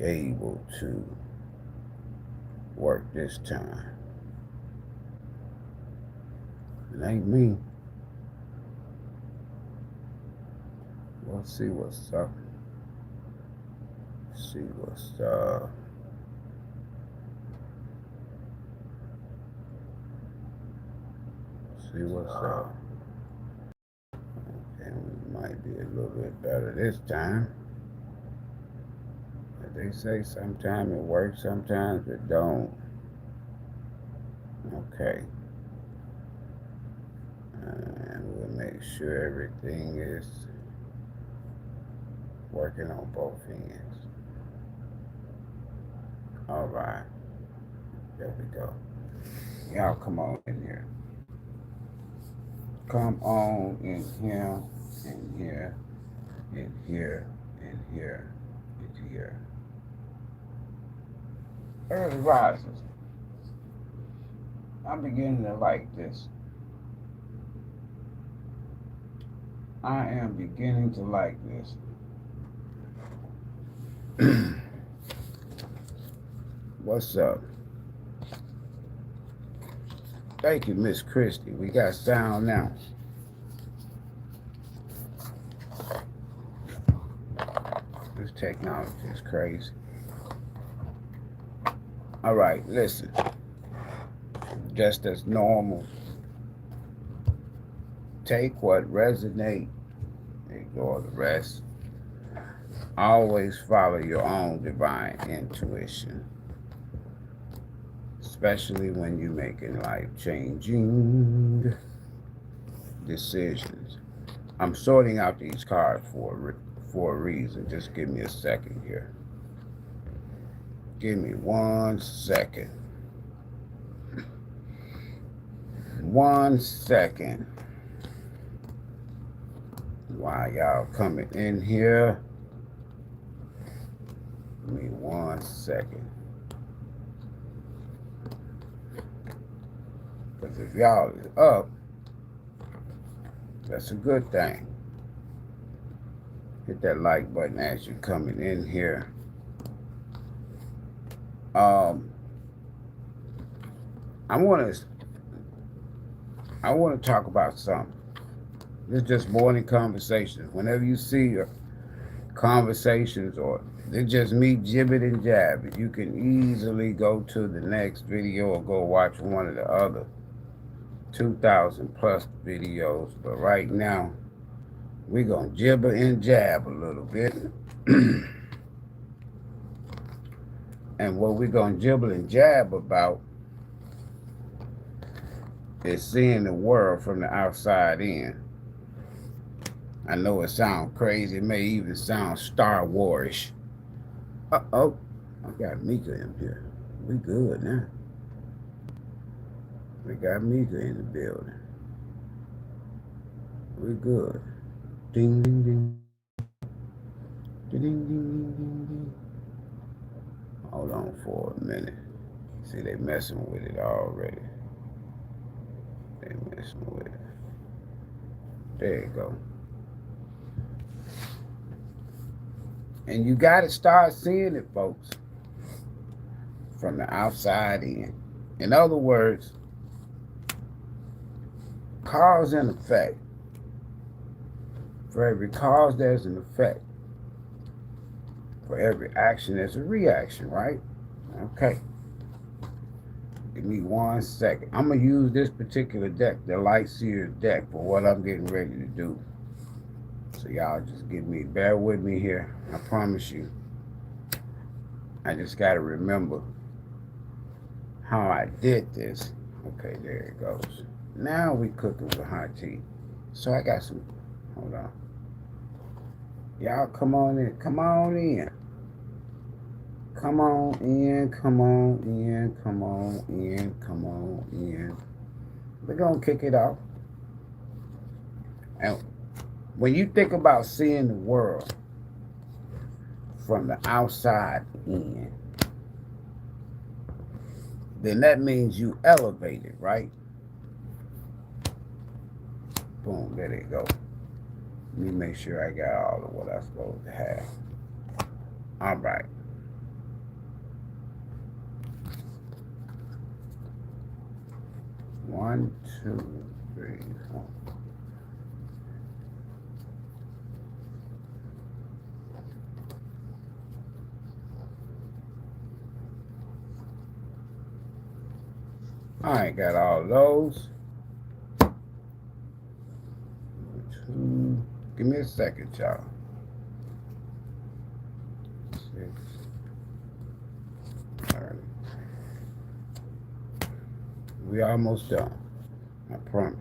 able to work this time. It ain't me. We'll see what's up. See what's up. See what's up. And we might be a little bit better this time. But they say sometimes it works, sometimes it don't. Okay. And we'll make sure everything is working on both ends. All right. There we go. Y'all come on in here. Come on in here, in here, in here, in here, in here. Early risers. I'm beginning to like this. I am beginning to like this. What's up? Thank you, Miss Christie. We got sound now. This technology is crazy. All right, listen. Just as normal. Take what resonates, ignore the rest. Always follow your own divine intuition, especially when you're making life-changing decisions. I'm sorting out these cards for a reason. Just give me a second here. Give me 1 second. 1 second. While y'all coming in here, give me 1 second. Because if y'all is up, that's a good thing. Hit that like button as you're coming in here. I want to talk about something. This is just morning conversations. Whenever you see conversations or they're just me jibbing and jabbing, you can easily go to the next video or go watch one of the other 2,000 plus videos. But right now, we're going to jibber and jab a little bit. And what we're going to jibber and jab about is seeing the world from the outside in. I know it sounds crazy. It may even sound Star Wars-ish. Uh-oh. I got Mika in here. We good now. We got Mika in the building. We good. Ding, ding, ding. Ding, ding, ding, ding, ding. Hold on for a minute. See, they messing with it already. They messing with it. There you go. And you got to start seeing it, folks, from the outside in. In other words, cause and effect. For every cause, there's an effect. For every action, there's a reaction, right? Okay. Give me 1 second. I'm going to use this particular deck, the Light Seer deck, for what I'm getting ready to do. So y'all just bear with me here. I promise you. I just got to remember how I did this. Okay, there it goes. Now we cooking with hot tea. So I got some, hold on. Y'all come on in. Come on in. Come on in. Come on in. Come on in. Come on in. We're going to kick it off. And when you think about seeing the world from the outside in, then that means you elevate it, right? Boom, there they go. Let me make sure I got all of what I'm supposed to have. All right. 1, 2, 3, 4. All right, got all those. 2. Give me a second, y'all. 6. All right. We almost done. I promise.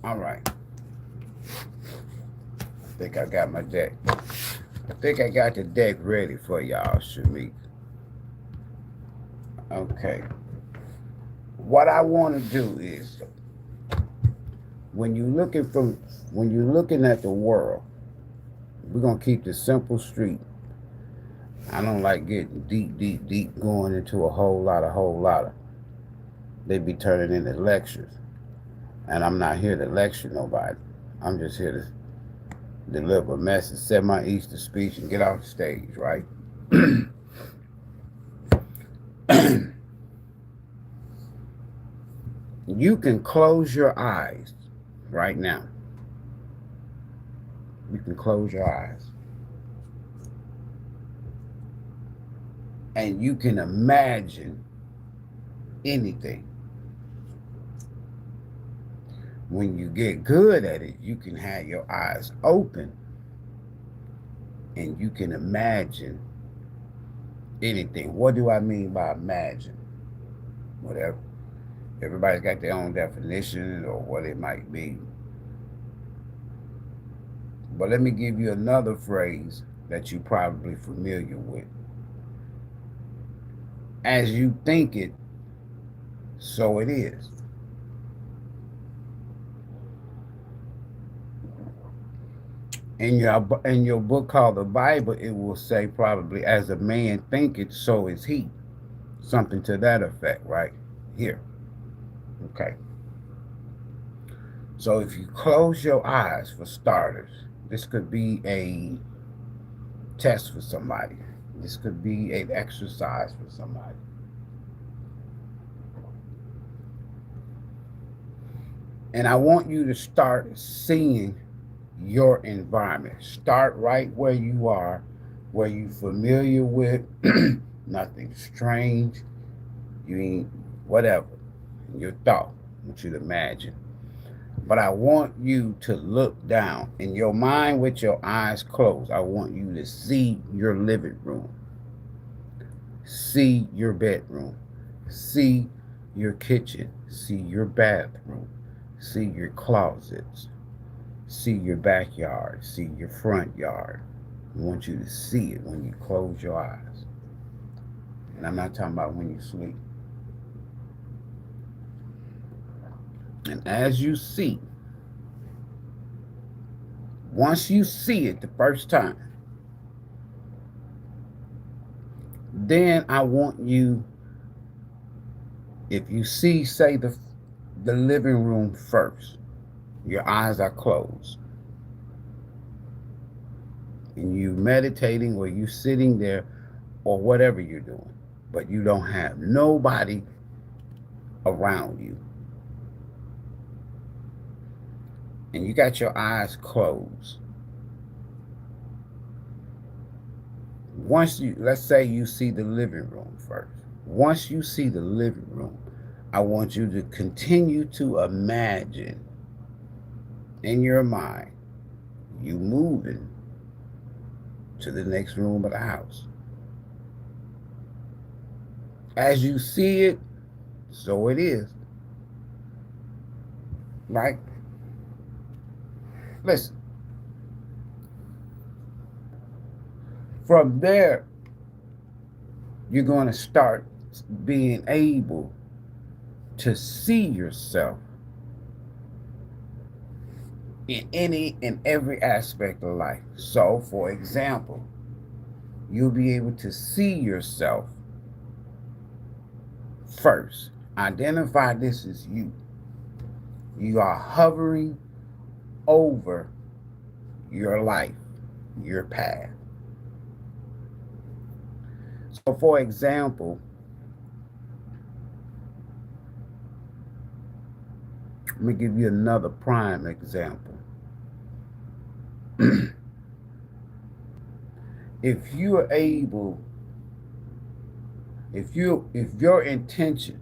All right. I think I got my deck. I think I got the deck ready for y'all, Shamik. Okay. What I want to do is, when you're looking at the world, we're gonna keep the simple street. I don't like getting deep, going into a whole lot of. They be turning into lectures. And I'm not here to lecture nobody. I'm just here to deliver a message, set my Easter speech, and get off the stage, right? You can close your eyes right now. You can close your eyes. And you can imagine anything. When you get good at it, you can have your eyes open and you can imagine anything. What do I mean by imagine? Whatever. Everybody's got their own definition or what it might be. But let me give you another phrase that you're probably familiar with. As you think it, so it is. In your book called the Bible, it will say probably, as a man thinketh, so is he. Something to that effect, right? Here. Okay. So if you close your eyes, for starters, this could be a test for somebody. This could be an exercise for somebody. And I want you to start seeing your environment. Start right where you are, where you're familiar with, nothing strange, you ain't whatever, your thought, I want you to imagine. But I want you to look down in your mind with your eyes closed. I want you to see your living room, see your bedroom, see your kitchen, see your bathroom, see your closets, see your backyard, see your front yard. I want you to see it when you close your eyes. And I'm not talking about when you sleep. And as you see, once you see it the first time, then I want you, if you see, say the living room first, your eyes are closed, and you meditating or you sitting there or whatever you're doing, but you don't have nobody around you. And you got your eyes closed. Once you, let's say you see the living room first. Once you see the living room, I want you to continue to imagine in your mind you moving to the next room of the house. As you see it, so it is. Right? Listen. From there, you're going to start being able to see yourself in any and every aspect of life. So, for example, you'll be able to see yourself first. Identify this as you. You are hovering over your life, your path. So for example, let me give you another prime example. If you are able, if your intentions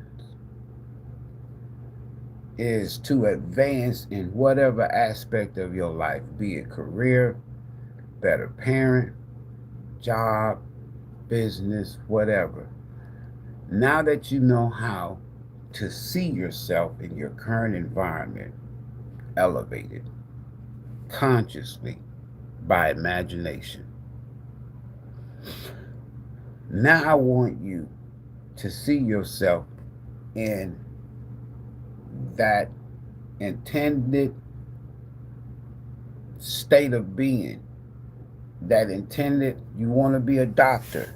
is to advance in whatever aspect of your life, be it career, better parent, job, business, whatever. Now that you know how to see yourself in your current environment, elevated consciously by imagination. Now I want you to see yourself in that intended state of being, that intended, you want to be a doctor.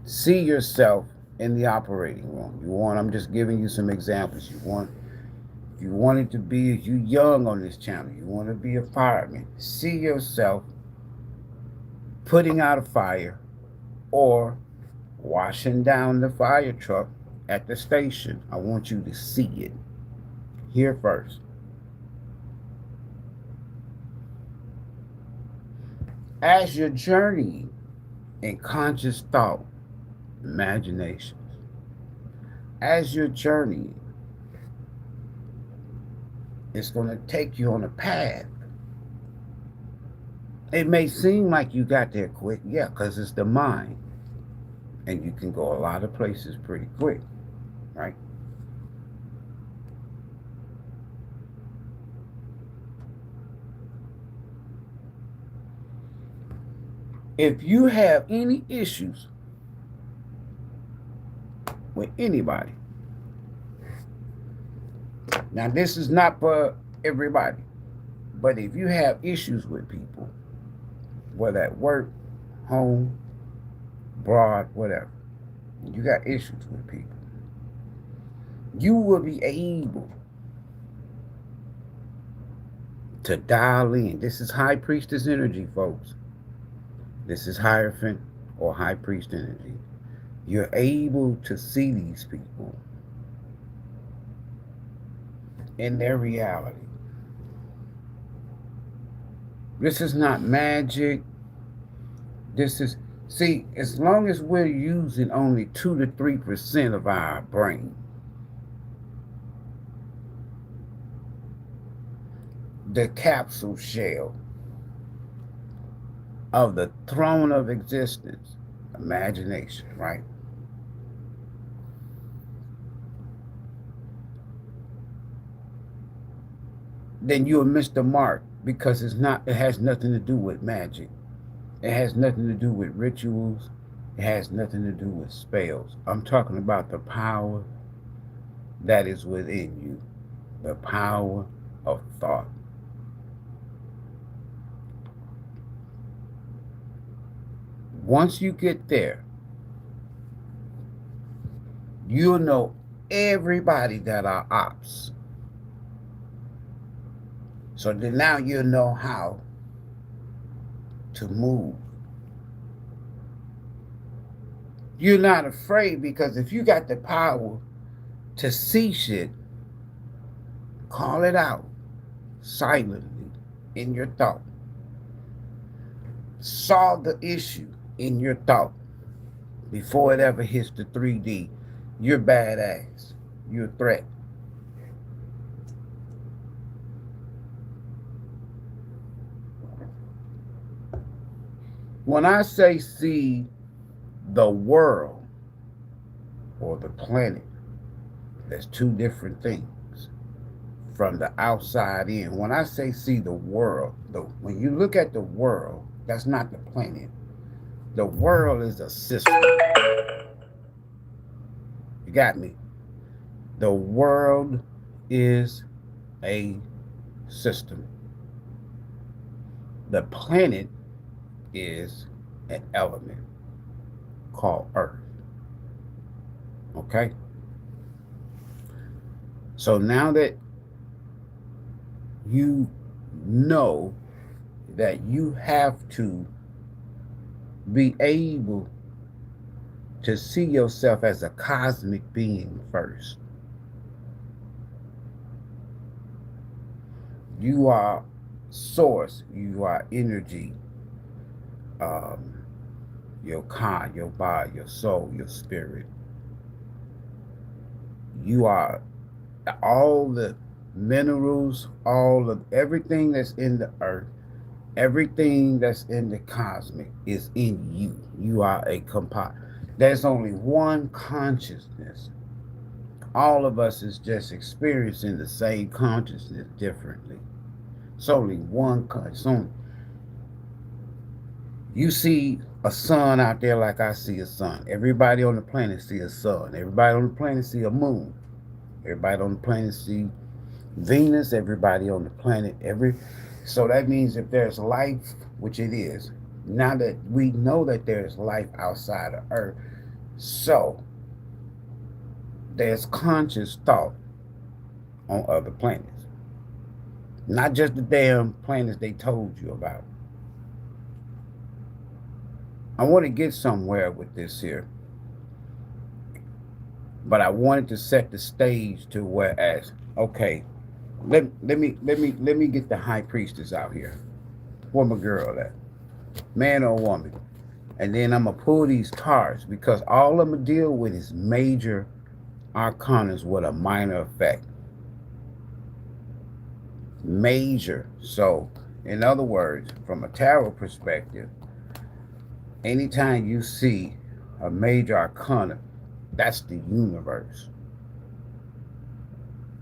See yourself in the operating room. I'm just giving you some examples. You wanted to be, as you young on this channel, you want to be a fireman. See yourself putting out a fire or washing down the fire truck at the station. I want you to see it here first. As you're journeying in conscious thought, imaginations, as you're journeying, it's going to take you on a path. It may seem like you got there quick, yeah, because it's the mind. And you can go a lot of places pretty quick, right? If you have any issues with anybody, now this is not for everybody, but if you have issues with people, whether at work, home, abroad, whatever, you got issues with people, you will be able to dial in. This is High Priestess energy, folks. This is Hierophant or High Priest energy. You're able to see these people in their reality. This is not magic. This is, see, as long as we're using only 2 to 3% of our brain, the capsule shell of the throne of existence, imagination, right? Then you'll miss the mark, because it has nothing to do with magic. It has nothing to do with rituals. It has nothing to do with spells. I'm talking about the power that is within you, the power of thought. Once you get there, you'll know everybody that are ops. So then now you'll know how to move. You're not afraid, because if you got the power to see shit, call it out silently in your thought. Solve the issue in your thought before it ever hits the 3D. You're badass. You're a threat. When I say see the world or the planet, there's two different things from the outside in. When I say see the world, when you look at the world, that's not the planet. The world is a system. You got me? The world is a system. The planet is an element called Earth. Okay? So now that you know that you have to be able to see yourself as a cosmic being first. You are source, you are energy, um, your kind, your body, your soul, your spirit. You are all the minerals, all of everything that's in the earth, everything that's in the cosmic is in you. You are a composite. There's only one consciousness. All of us is just experiencing the same consciousness differently. It's only one consciousness. You see a sun out there like I see a sun. Everybody on the planet see a sun. Everybody on the planet see a moon. Everybody on the planet see Venus. Everybody on the planet. So that means if there's life, which it is, now that we know that there's life outside of Earth, so there's conscious thought on other planets. Not just the damn planets they told you about. I want to get somewhere with this here, but I wanted to set the stage to whereas, okay, let me get the high priestess out here. Where my girl at? Man or woman? And then I'm gonna pull these cards because all I'm gonna deal with is major arcanas with a minor effect. Major. So, in other words, from a tarot perspective, anytime you see a major arcana, that's the universe.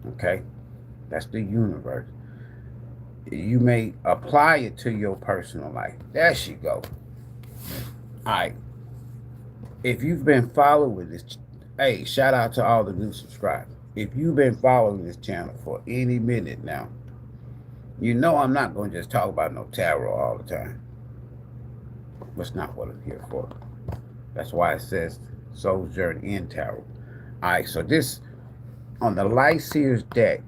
Okay? That's the universe. You may apply it to your personal life. There she go. All right. If you've been following this, hey, shout out to all the new subscribers. If you've been following this channel for any minute now, you know I'm not going to just talk about no tarot all the time. That's not what I'm here for. That's why it says Soul's Journey in Tarot. All right, so this, on the Light Seers deck,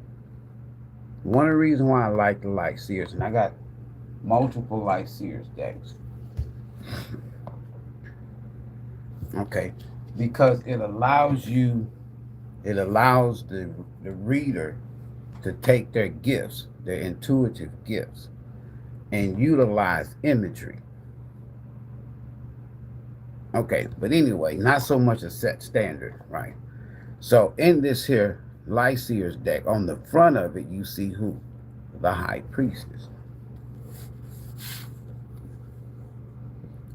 one of the reasons why I like the Light Seers, and I got multiple Light Seers decks. Okay, because it allows the reader to take their gifts, their intuitive gifts, and utilize imagery. Okay, but anyway, not so much a set standard, right? So in this here Light Seers deck, on the front of it, you see who? The High Priestess.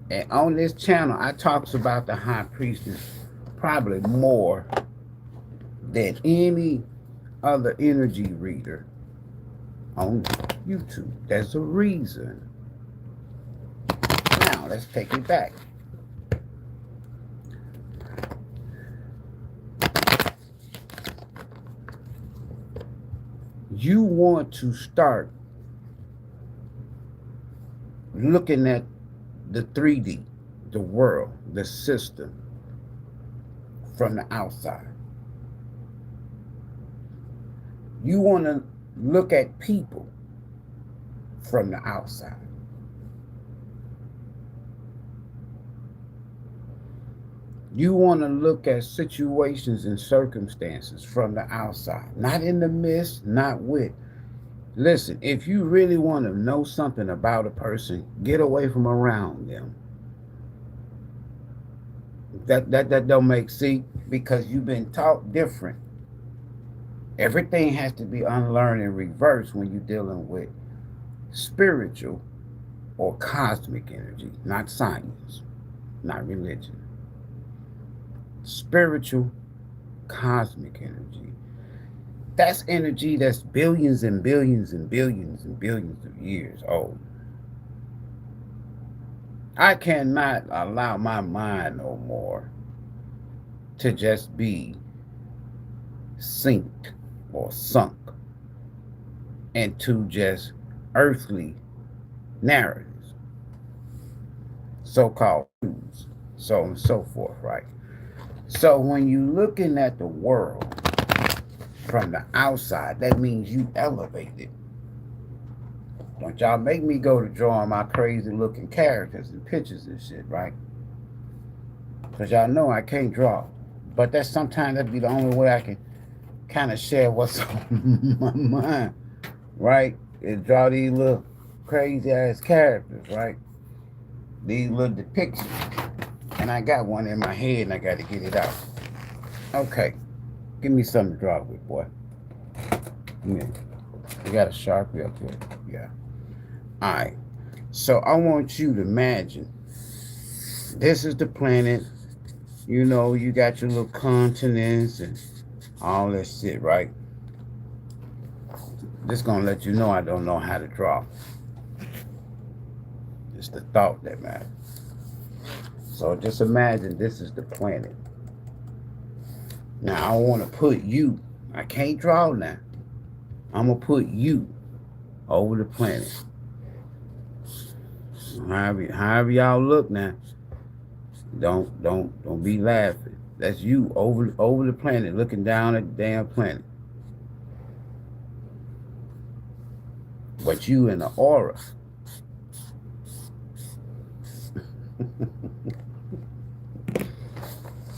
And on this channel, I talks about the High Priestess probably more than any other energy reader on YouTube. There's a reason. Now, let's take it back. You want to start looking at the 3D, the world, the system from the outside. You want to look at people from the outside. You want to look at situations and circumstances from the outside, not in the midst, not with. Listen, if you really want to know something about a person, get away from around them. That don't make sense because you've been taught different. Everything has to be unlearned in reverse when you're dealing with spiritual or cosmic energy, not science, not religion. Spiritual, cosmic energy. That's energy that's billions and billions and billions and billions of years old. I cannot allow my mind no more to just be synced or sunk into just earthly narratives, so-called news, so on and so forth, right? So when you're looking at the world from the outside, that means you elevated. Don't y'all make me go to drawing my crazy looking characters and pictures and shit, right? Because y'all know I can't draw. But that's sometimes that'd be the only way I can kind of share what's on my mind, right? Is draw these little crazy ass characters, right? These little depictions. And I got one in my head and I got to get it out. Okay. Give me something to draw with, boy. Yeah. I got a Sharpie up here. Yeah. Alright. So I want you to imagine this is the planet. You know, you got your little continents and all that shit, right? Just gonna let you know I don't know how to draw. It's the thought that matters. So just imagine this is the planet. Now I want to put you. I can't draw now. I'm gonna put you over the planet. However y'all look now. Don't be laughing. That's you over the planet, looking down at the damn planet. But you in the aura.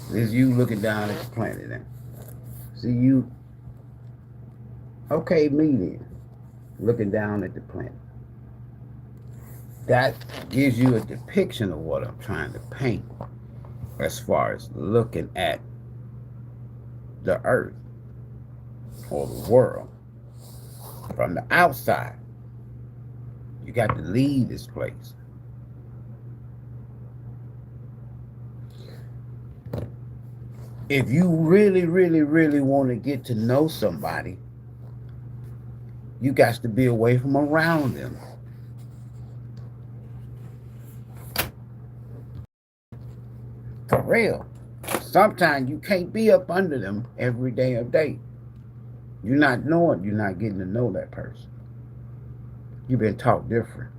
This you looking down at the planet now. See you. Okay, me then. Looking down at the planet. That gives you a depiction of what I'm trying to paint as far as looking at the earth or the world from the outside. You got to leave this place. If you really, really, really want to get to know somebody, you got to be away from around them. For real. Sometimes you can't be up under them every day of day. You're not getting to know that person. You've been taught different.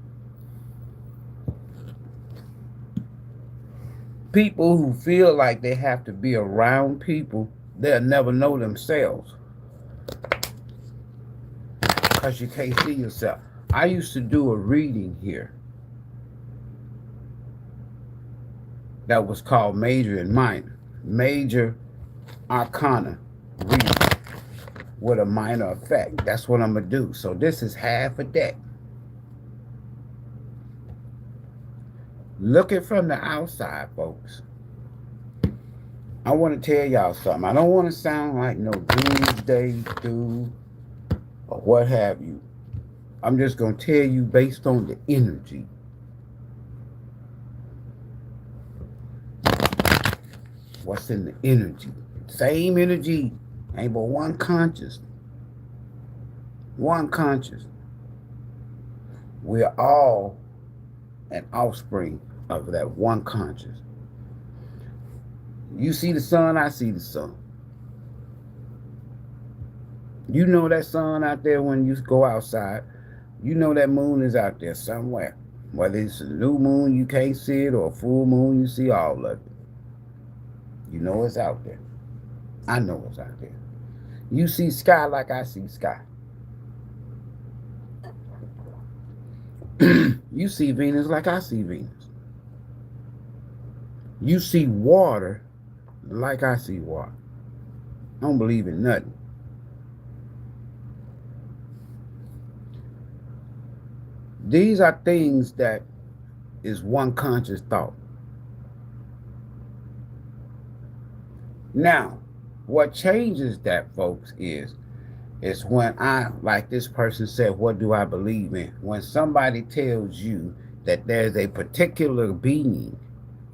People who feel like they have to be around people, they'll never know themselves. Because you can't see yourself. I used to do a reading here that was called Major and Minor. Major Arcana reading with a minor effect. That's what I'm going to do. So this is half a deck. Looking from the outside, folks, I want to tell y'all something. I don't want to sound like no doomsday dude or what have you. I'm just going to tell you based on the energy. What's in the energy? Same energy. Ain't but one conscious. One conscious. We're all an offspring of that one conscious. You see the sun, I see the sun. You know that sun out there when you go outside. You know that moon is out there somewhere. Whether it's a new moon, you can't see it, or a full moon, you see all of it. You know it's out there. I know it's out there. You see sky like I see sky. You see Venus like I see Venus. You see water like I see water. I don't believe in nothing. These are things that is one conscious thought. Now, what changes that, folks, is when I, like this person said, what do I believe in? When somebody tells you that there's a particular being,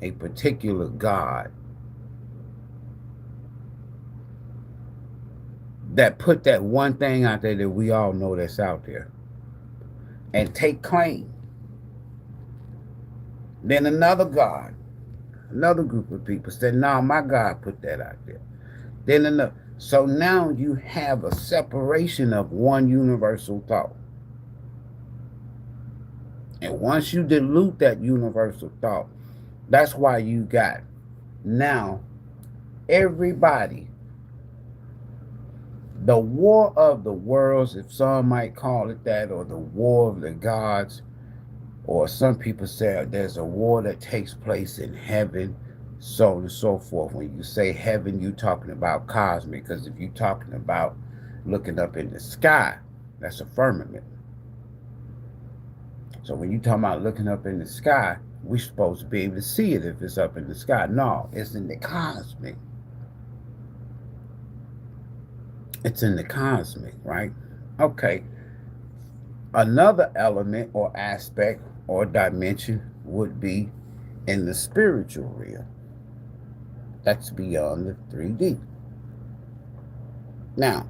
a particular God, that put that one thing out there that we all know that's out there, and take claim. Then another God, another group of people said, no, my God put that out there. Then another. So now you have a separation of one universal thought. And once you dilute that universal thought, that's why you got now everybody, the war of the worlds, if some might call it that, or the war of the gods, or some people say there's a war that takes place in heaven so on and so forth. When you say heaven, you're talking about cosmic, because if you're talking about looking up in the sky, that's a firmament. So when you talking about looking up in the sky, we're supposed to be able to see it if it's up in the sky. No, it's in the cosmic. It's in the cosmic, right? Okay. Another element or aspect or dimension would be in the spiritual realm. That's beyond the 3D. Now,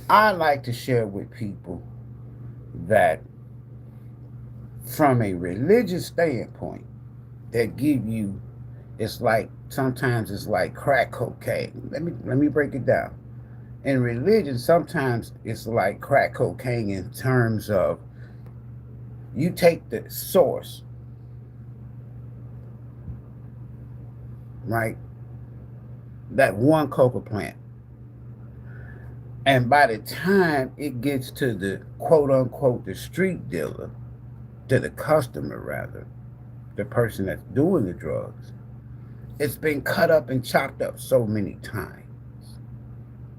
I like to share with people that from a religious standpoint, that give you, it's like, sometimes it's like crack cocaine. Let me break it down. In religion, sometimes it's like crack cocaine in terms of you take the source, right? That one coca plant. And by the time it gets to the quote unquote the street dealer, to the customer rather, the person that's doing the drugs, it's been cut up and chopped up so many times.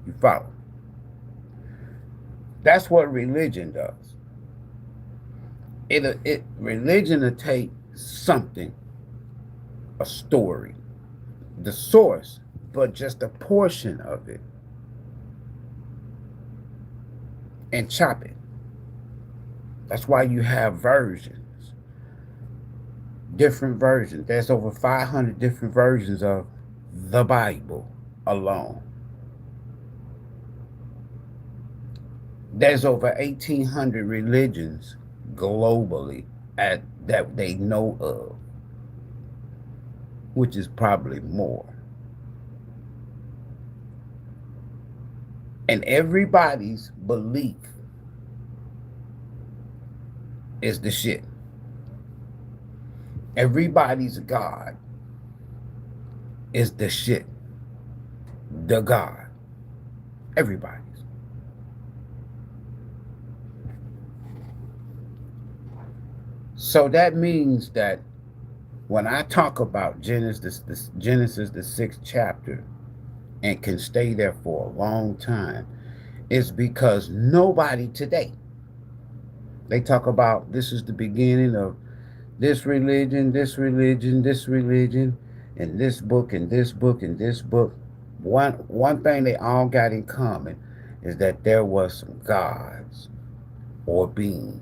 You follow? That's what religion does. Religion will take something, a story, the source, but just a portion of it, and chop it. That's why you have versions, different versions. There's over 500 different versions of the Bible alone. There's over 1,800 religions globally that they know of, which is probably more. And everybody's belief is the shit. Everybody's God is the shit. The God. Everybody's. So that means that when I talk about Genesis, the 6th chapter, and can stay there for a long time, it's because nobody today, they talk about this is the beginning of this religion, this religion, this religion, and this book, and this book, and this book. One thing they all got in common is that there was some gods or beings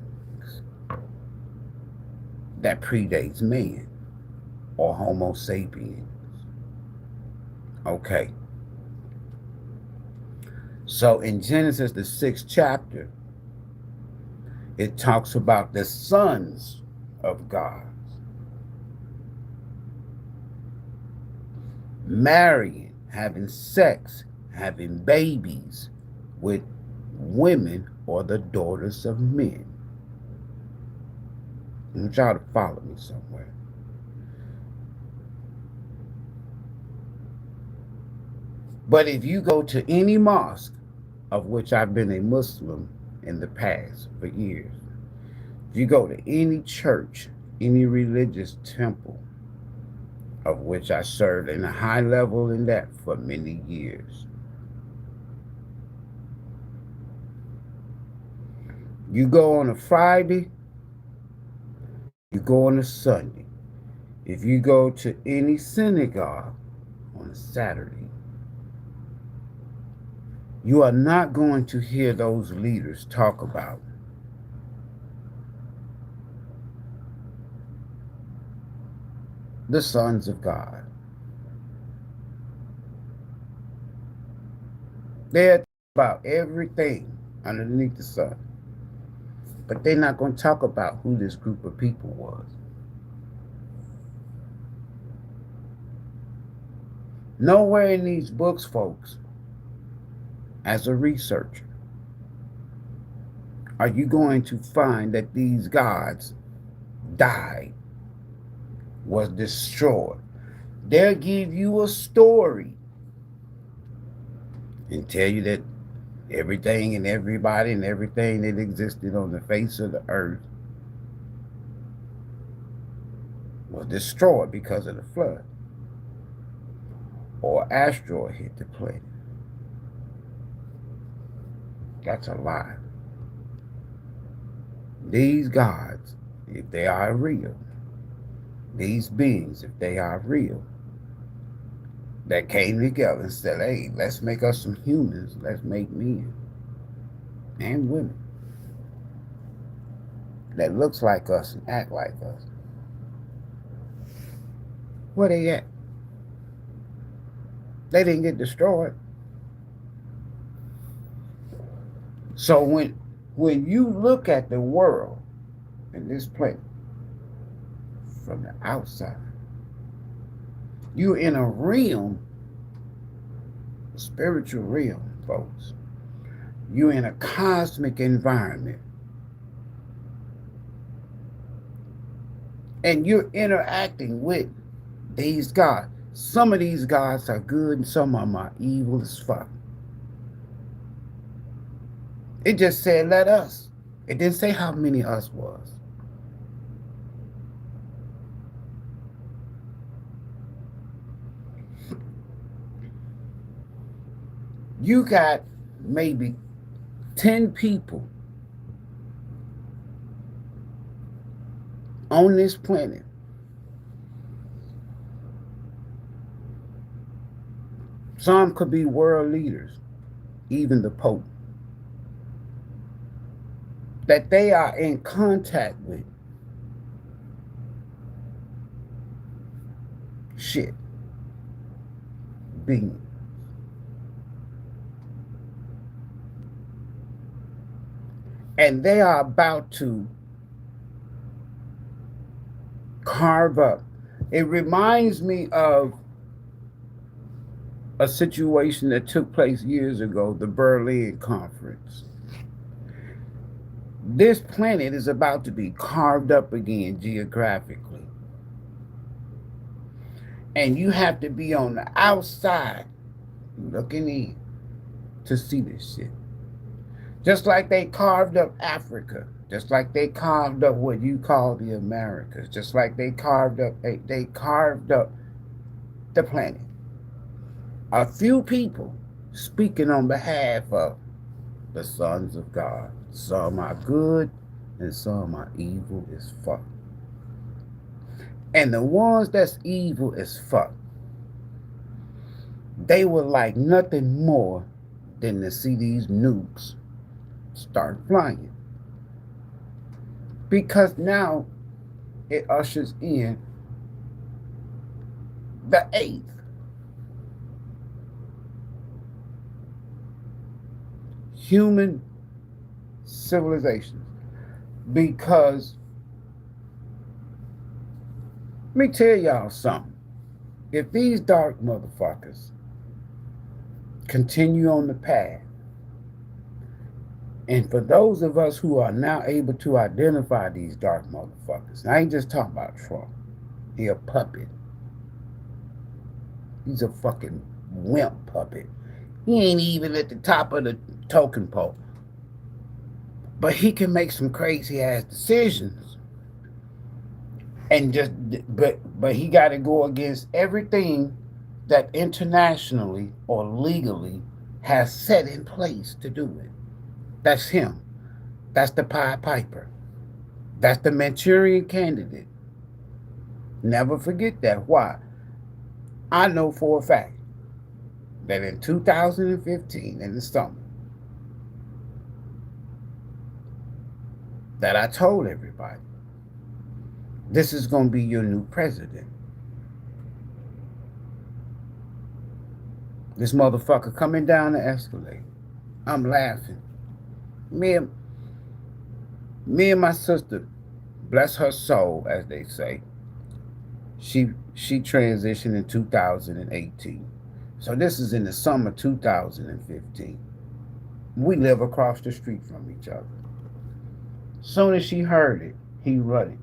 that predates man or Homo sapiens. Okay. So in Genesis, the 6th chapter, it talks about the sons of God marrying, having sex, having babies with women or the daughters of men. I want y'all to follow me somewhere. But if you go to any mosque, of which I've been a Muslim in the past for years, if you go to any church, any religious temple, of which I served in a high level in that for many years, you go on a Friday, you go on a Sunday. If you go to any synagogue on a Saturday, you are not going to hear those leaders talk about the sons of God. They're talking about everything underneath the sun, but they're not going to talk about who this group of people was. Nowhere in these books, folks, as a researcher, are you going to find that these gods died, was destroyed. They'll give you a story and tell you that everything and everybody and everything that existed on the face of the earth was destroyed because of the flood. or asteroid hit the planet. That's a lie. These gods, if they are real, these beings, if they are real, that came together and said, hey, let's make us some humans, let's make men and women that looks like us and act like us. Where they at? They didn't get destroyed. So when you look at the world and this planet from the outside, you're in a realm, a spiritual realm, folks. You're in a cosmic environment. And you're interacting with these gods. Some of these gods are good and some of them are evil as fuck. It just said, let us. It didn't say how many us was. You got maybe 10 people on this planet some could be world leaders, even the Pope, that they are in contact with shit, beings. And they are about to carve up. It reminds me of a situation that took place years ago, the Berlin Conference. This planet is about to be carved up again geographically. And you have to be on the outside looking in to see this shit. Just like they carved up Africa, just like they carved up what you call the Americas, just like they carved up the planet. A few people speaking on behalf of the sons of God. Some are good and some are evil as fuck. And the ones that's evil as fuck, they would like nothing more than to see these nukes start flying. Because now it ushers in the 8th. Human civilization. Because, let me tell y'all something. If these dark motherfuckers continue on the path, and for those of us who are now able to identify these dark motherfuckers, I ain't just talking about Trump. He a puppet. He's a fucking wimp puppet. He ain't even at the top of the token pole. But he can make some crazy ass decisions. And just but he got to go against everything that internationally or legally has set in place to do it. That's him. That's the Pied Piper. That's the Manchurian candidate. Never forget that. Why? I know for a fact that in 2015, in the summer, that I told everybody, this is going to be your new president. This motherfucker coming down the escalator. I'm laughing. Me and my sister, bless her soul, as they say, she transitioned in 2018. So this is in the summer 2015. We live across the street from each other. Soon as she heard it, he running.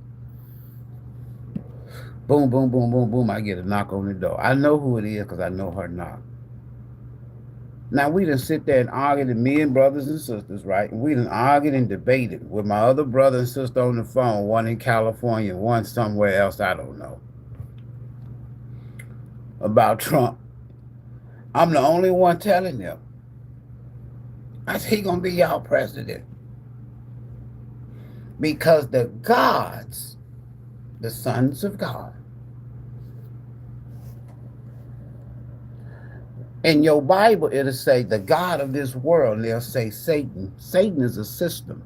Boom, boom, boom, boom, boom. I get a knock on the door. I know who it is because I know her knock. Now, we done sit there and argue, and me and brothers and sisters, right? And we done argued and debated with my other brother and sister on the phone, one in California, one somewhere else, I don't know, about Trump I'm the only one telling them. I said, he gonna be y'all president. Because the gods, the sons of God, in your Bible, it'll say the God of this world, and they'll say Satan. Satan is a system.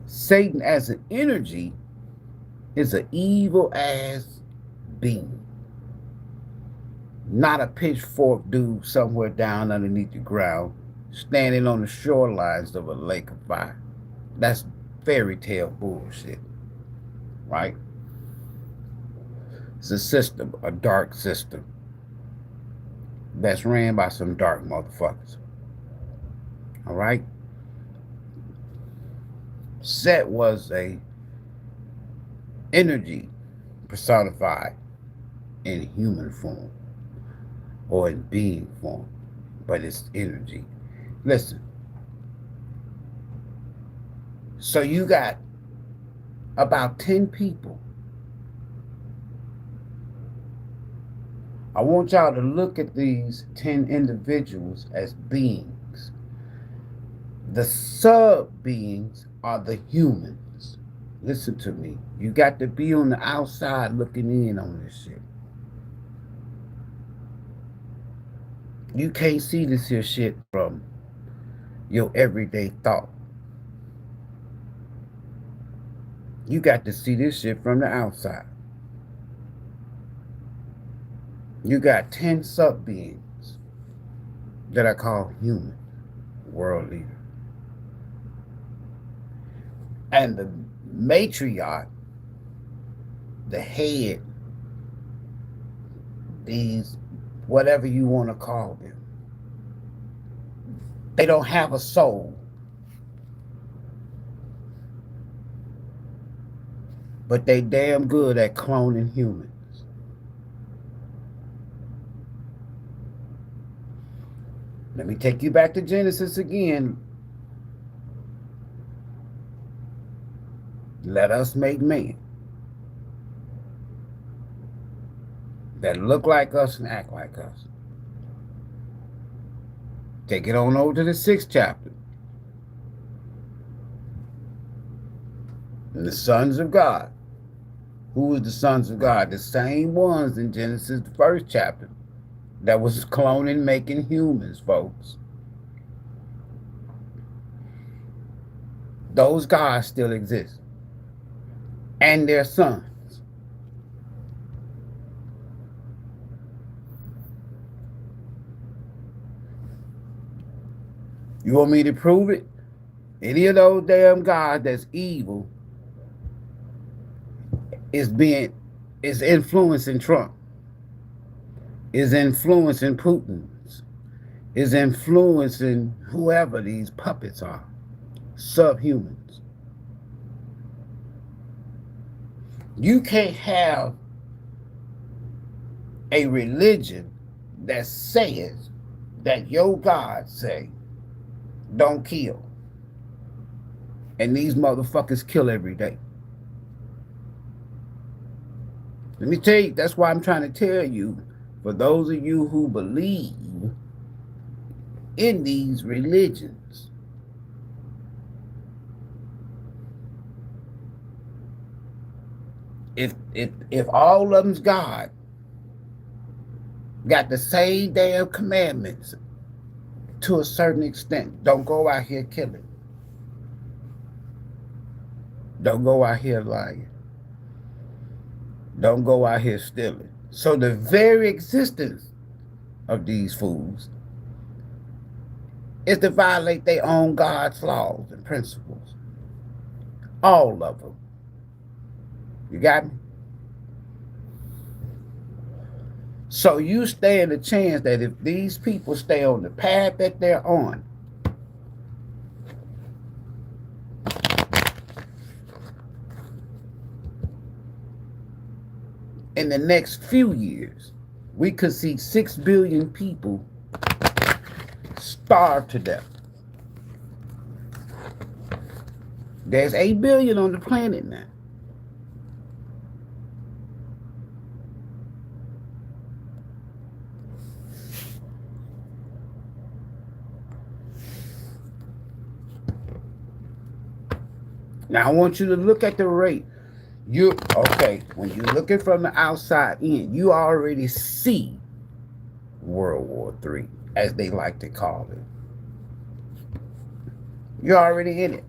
Satan as an energy is an evil ass being. Not a pitchfork dude somewhere down underneath the ground, standing on the shorelines of a lake of fire. That's fairy tale bullshit, right? It's a system, a dark system, that's ran by some dark motherfuckers. All right? Set was a energy personified in human form or in being form, but it's energy. Listen. So you got about 10 people. I want y'all to look at these 10 individuals as beings. The sub-beings are the humans. Listen to me. You got to be on the outside looking in on this shit. You can't see this here shit from your everyday thought. You got to see this shit from the outside. You got 10 sub-beings that are called human, world leader. And the matriarch, the head, these, whatever you want to call them, they don't have a soul. But they damn good at cloning humans. Let me take you back to Genesis again. Let us make man that look like us and act like us. Take it on over to the 6th chapter. And the sons of God. Who is the sons of God? The same ones in Genesis, the 1st chapter, that was cloning, making humans, folks. Those gods still exist. And their sons. You want me to prove it? Any of those damn gods that's evil is influencing Trump, is influencing Putin, is influencing whoever these puppets are, subhumans. You can't have a religion that says that your God say, don't kill. And these motherfuckers kill every day. Let me tell you, that's why I'm trying to tell you, for those of you who believe in these religions, if all of them's God, got the same damn commandments to a certain extent, don't go out here killing. Don't go out here lying. Don't go out here stealing. So the very existence of these fools is to violate their own God's laws and principles. All of them. You got me? So you stand a chance that if these people stay on the path that they're on, in the next few years, we could see 6 billion people starve to death. There's 8 billion on the planet now. Now I want you to look at the rate. You okay? When you're looking from the outside in, you already see World War III, as they like to call it. You're already in it.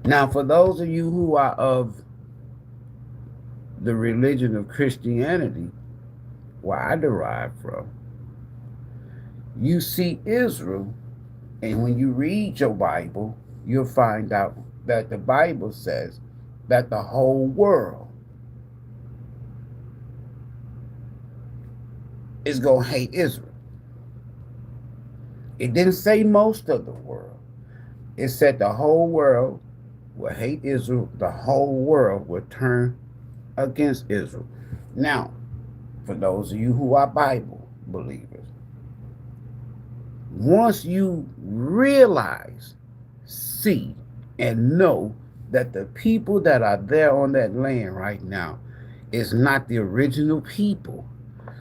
Now, for those of you who are of the religion of Christianity, where I derive from, you see Israel, and when you read your Bible, you'll find out that the Bible says that the whole world is going to hate Israel. It didn't say most of the world. It said the whole world will hate Israel. The whole world will turn against Israel. Now, for those of you who are Bible believers, once you realize, see, and know that the people that are there on that land right now is not the original people,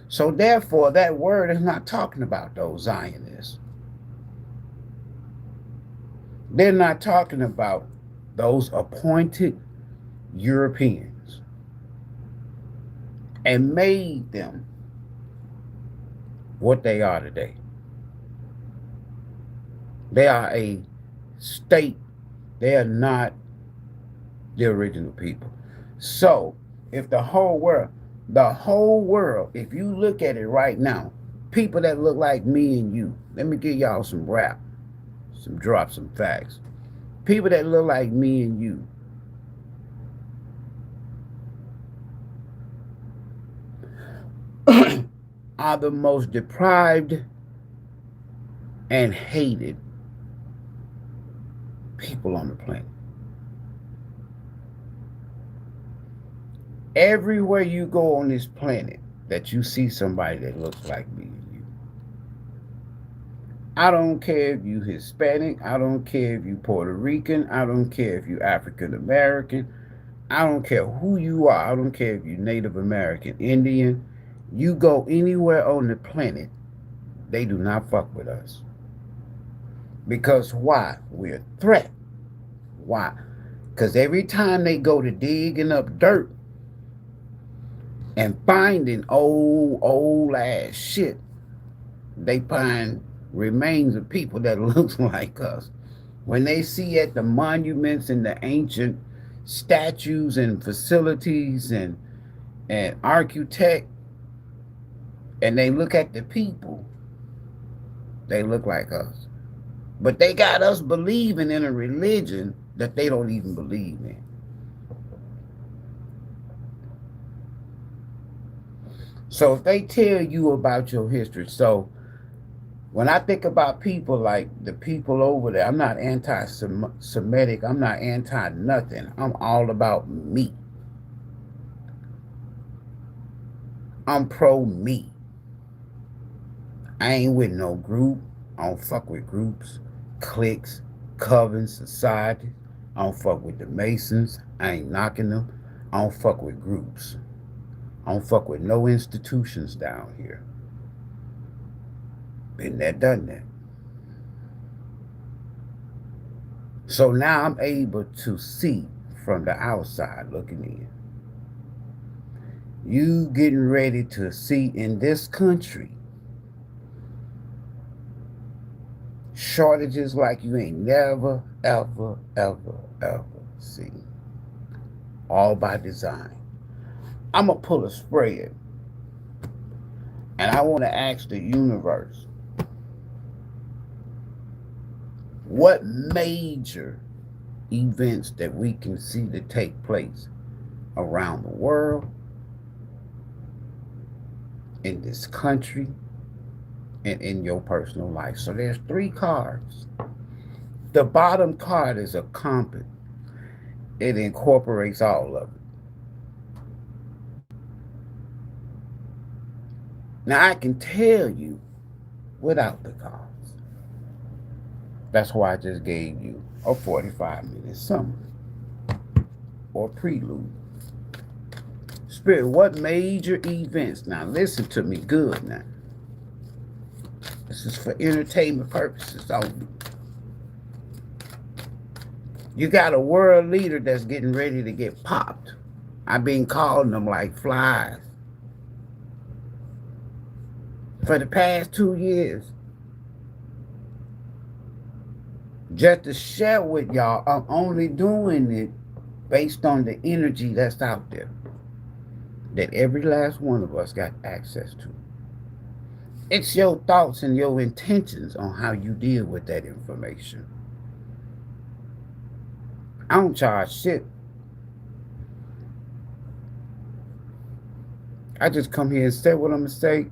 so therefore that word is not talking about those Zionists. They're not talking about those appointed Europeans and made them what they are today. They are a state. They are not the original people. So if the whole world, if you look at it right now, people that look like me and you, let me give y'all some rap, some facts. People that look like me and you are the most deprived and hated people on the planet. Everywhere you go on this planet that you see somebody that looks like me and you, I don't care if you Hispanic, I don't care if you Puerto Rican, I don't care if you African American, I don't care who you are, I don't care if you Native American, Indian, you go anywhere on the planet, they do not fuck with us. Because why? We're a threat. Why? Because every time they go to digging up dirt and finding old ass shit, they find remains of people that looks like us. When they see at the monuments and the ancient statues and facilities and architect, and they look at the people, they look like us. But they got us believing in a religion that they don't even believe in. So if they tell you about your history, so when I think about people like the people over there, I'm not anti-Semitic, I'm not anti-nothing. I'm all about me. I'm pro-me. I ain't with no group. I don't fuck with groups, cliques, covens, societies. I don't fuck with the Masons. I ain't knocking them. I don't fuck with groups. I don't fuck with no institutions down here. Been there, done that. So now I'm able to see from the outside looking in. You getting ready to see in this country shortages like you ain't never, ever, ever, ever seen. All by design. I'm going to pull a spread. And I want to ask the universe, what major events that we can see to take place around the world, in this country, and in your personal life. So there's 3 cards. The bottom card is a compass. It incorporates all of it. Now I can tell you without the cards. That's why I just gave you a 45-minute summary or prelude. Spirit, what major events? Now listen to me good now. This is for entertainment purposes only. You got a world leader that's getting ready to get popped. I've been calling them like flies for the past 2 years. Just to share with y'all, I'm only doing it based on the energy that's out there, that every last one of us got access to. It's your thoughts and your intentions on how you deal with that information. I don't charge shit. I just come here and say what I'm going to say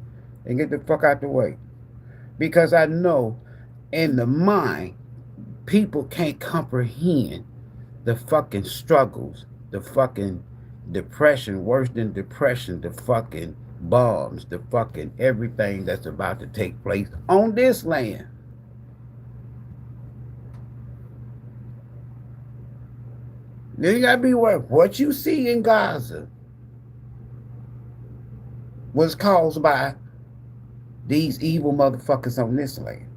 and get the fuck out the way. Because I know in the mind, people can't comprehend the fucking struggles, the fucking depression, worse than depression, the fucking bombs, the fucking everything that's about to take place on this land. Then you gotta be aware, what you see in Gaza was caused by these evil motherfuckers on this land.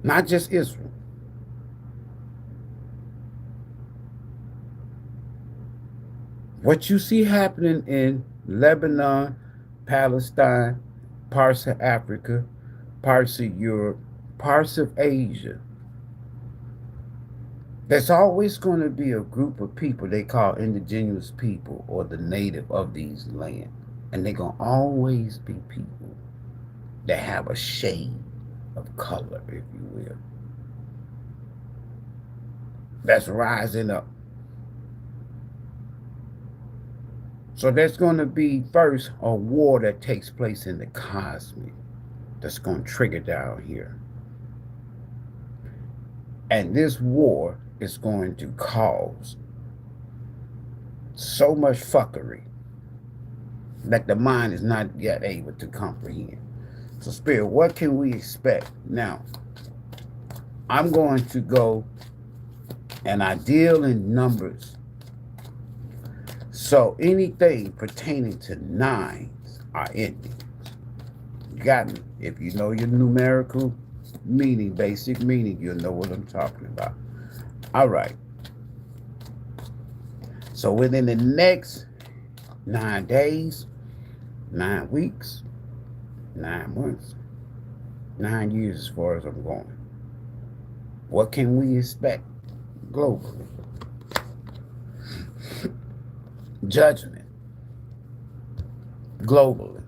Not just Israel. What you see happening in Lebanon, Palestine, parts of Africa, parts of Europe, parts of Asia, there's always going to be a group of people they call indigenous people or the native of these lands. And they're going to always be people that have a shade of color, if you will, that's rising up. So there's going to be first a war that takes place in the cosmic that's going to trigger down here. And this war is going to cause so much fuckery that the mind is not yet able to comprehend. So Spirit, what can we expect? Now, I'm going to go and I deal in numbers. So anything pertaining to nines are endings. You got me? If you know your numerical meaning, basic meaning, you'll know what I'm talking about. All right. So within the next 9 days, 9 weeks, 9 months, 9 years as far as I'm going, what can we expect globally? Judgment. Globally.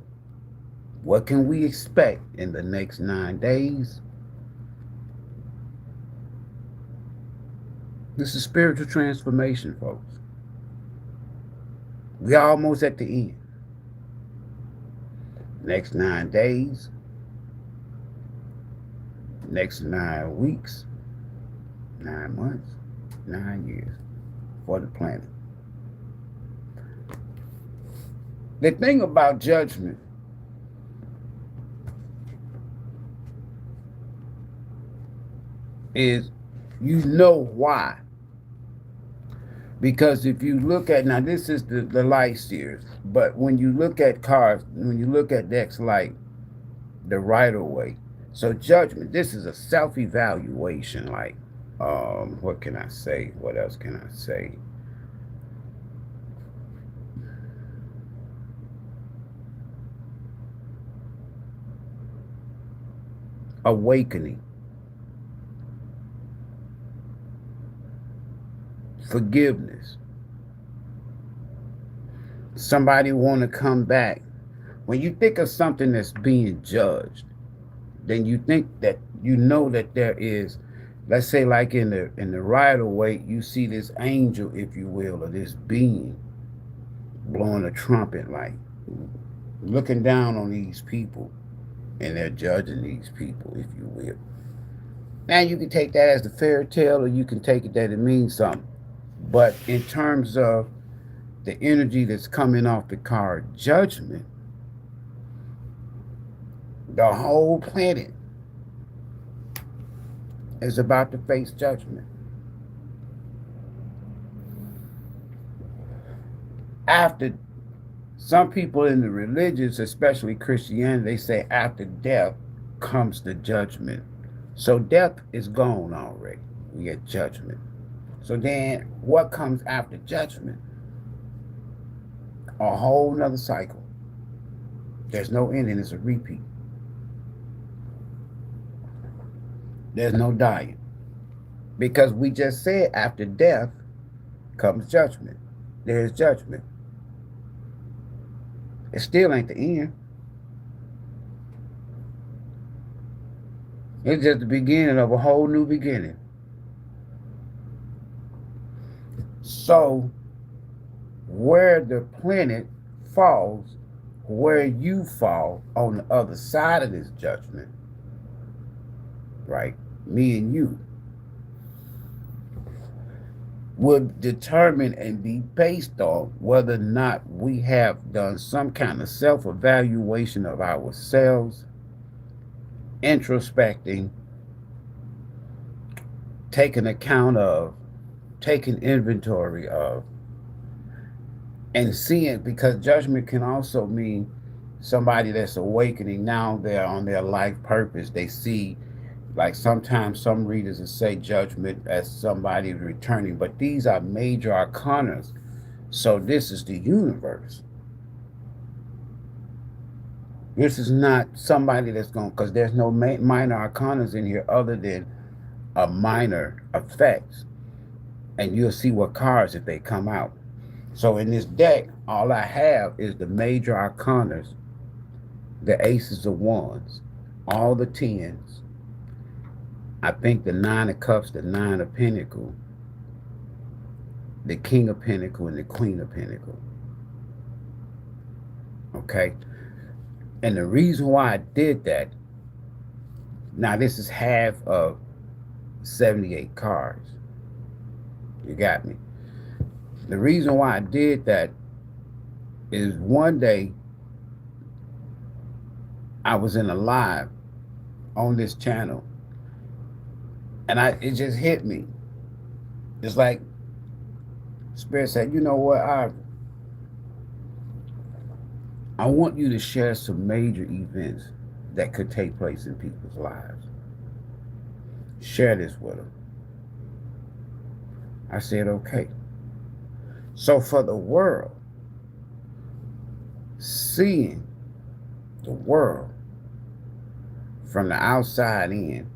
What can we expect in the next 9 days? This is spiritual transformation, folks. We're almost at the end. Next 9 days, next 9 weeks, 9 months, 9 years for the planet. The thing about judgment is you know why. Because if you look at, now this is the light series, but when you look at cards, when you look at decks like the Rider-Waite, so judgment, this is a self-evaluation, like, what can I say? What else can I say? Awakening. Forgiveness. Somebody want to come back. When you think of something that's being judged, then you think that you know that there is, let's say like in the Rider-Waite, you see this angel, if you will, or this being blowing a trumpet, like looking down on these people, and they're judging these people, if you will. Now you can take that as the fairy tale, or you can take it that it means something. But in terms of the energy that's coming off the card judgment, the whole planet is about to face judgment. After Some people in the religions, especially Christianity, they say after death comes the judgment. So death is gone already. We get judgment. So then what comes after judgment? A whole nother cycle. There's no ending, it's a repeat. There's no dying. Because we just said after death comes judgment. There's judgment. It still ain't the end. It's just the beginning of a whole new beginning. So, where the planet falls, where you fall on the other side of this judgment, right? Me and you, would determine and be based on whether or not we have done some kind of self-evaluation of ourselves, introspecting, taking account of, taking inventory of, and seeing, because judgment can also mean somebody that's awakening now, they're on their life purpose. They see, like sometimes some readers will say judgment as somebody returning, but these are major arcanas. So this is the universe. This is not somebody that's going, because there's no minor arcanas in here other than a minor effects. And you'll see what cards if they come out. So in this deck, all I have is the major arcanas, the aces of wands, all the tens. I think the 9 of cups, the 9 of pentacles, the king of pentacles, and the queen of pentacles. Okay? And the reason why I did that, now this is half of 78 cards. You got me? The reason why I did that is one day I was in a live on this channel, and it just hit me. It's like Spirit said, you know what, I want you to share some major events that could take place in people's lives. Share this with them. I said, okay. So for the world, seeing the world from the outside in,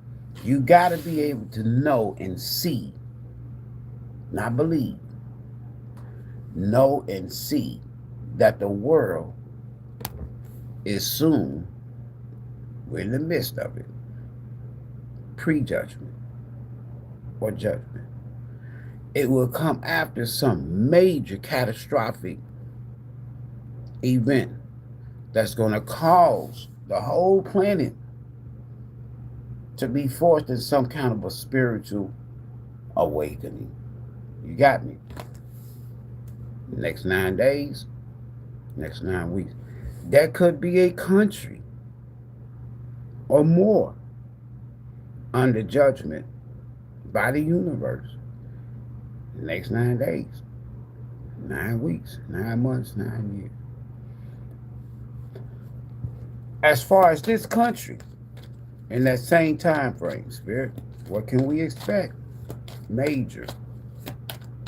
you got to be able to know and see, not believe, know and see that the world is soon, we're in the midst of it, prejudgment or judgment. It will come after some major catastrophic event that's going to cause the whole planet to be forced in some kind of a spiritual awakening. You got me? The next 9 days, next 9 weeks. That could be a country or more under judgment by the universe. The next 9 days, 9 weeks, 9 months, 9 years. As far as this country, in that same time frame, Spirit, what can we expect? Major.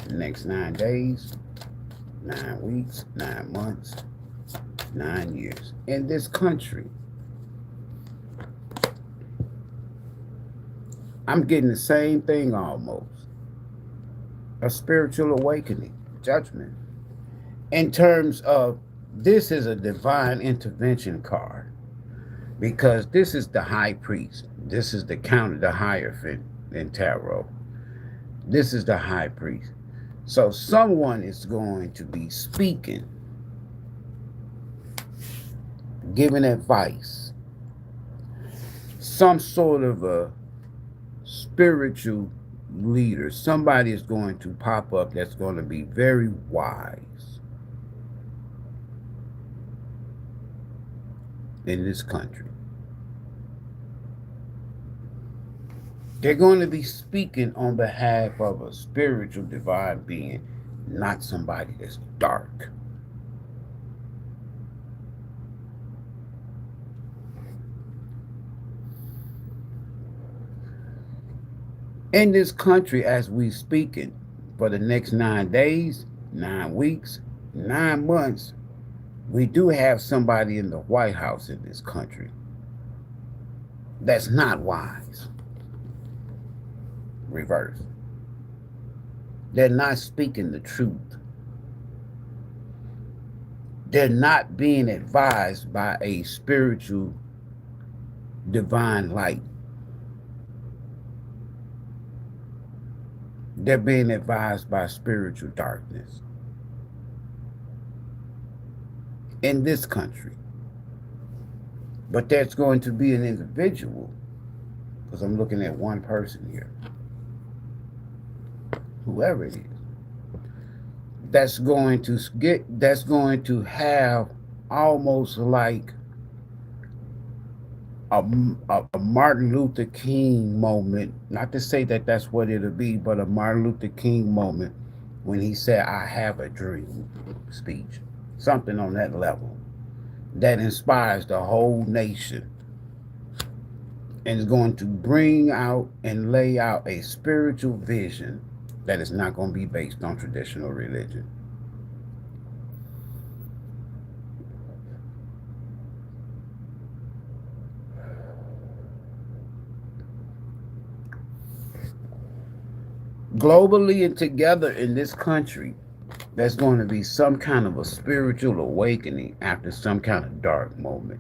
The next 9 days, 9 weeks, 9 months, 9 years. In this country, I'm getting the same thing almost. A spiritual awakening, judgment. In terms of, this is a divine intervention card. Because this is the high priest. This is the counter, the Hierophant in tarot. This is the high priest. So someone is going to be speaking, giving advice, some sort of a spiritual leader. Somebody is going to pop up that's going to be very wise in this country. They're going to be speaking on behalf of a spiritual divine being, not somebody that's dark. In this country, as we speaking, for the next 9 days, 9 weeks, 9 months, we do have somebody in the White House in this country that's not wise. Reverse. They're not speaking the truth. They're not being advised by a spiritual divine light. They're being advised by spiritual darkness. In this country. But there's going to be an individual, because I'm looking at one person here, whoever it is, that's going to have almost like a Martin Luther King moment. Not to say that that's what it'll be, but a Martin Luther King moment when he said, "I have a dream" speech. Something on that level that inspires the whole nation and is going to bring out and lay out a spiritual vision that is not going to be based on traditional religion. Globally and together in this country, there's going to be some kind of a spiritual awakening after some kind of dark moment.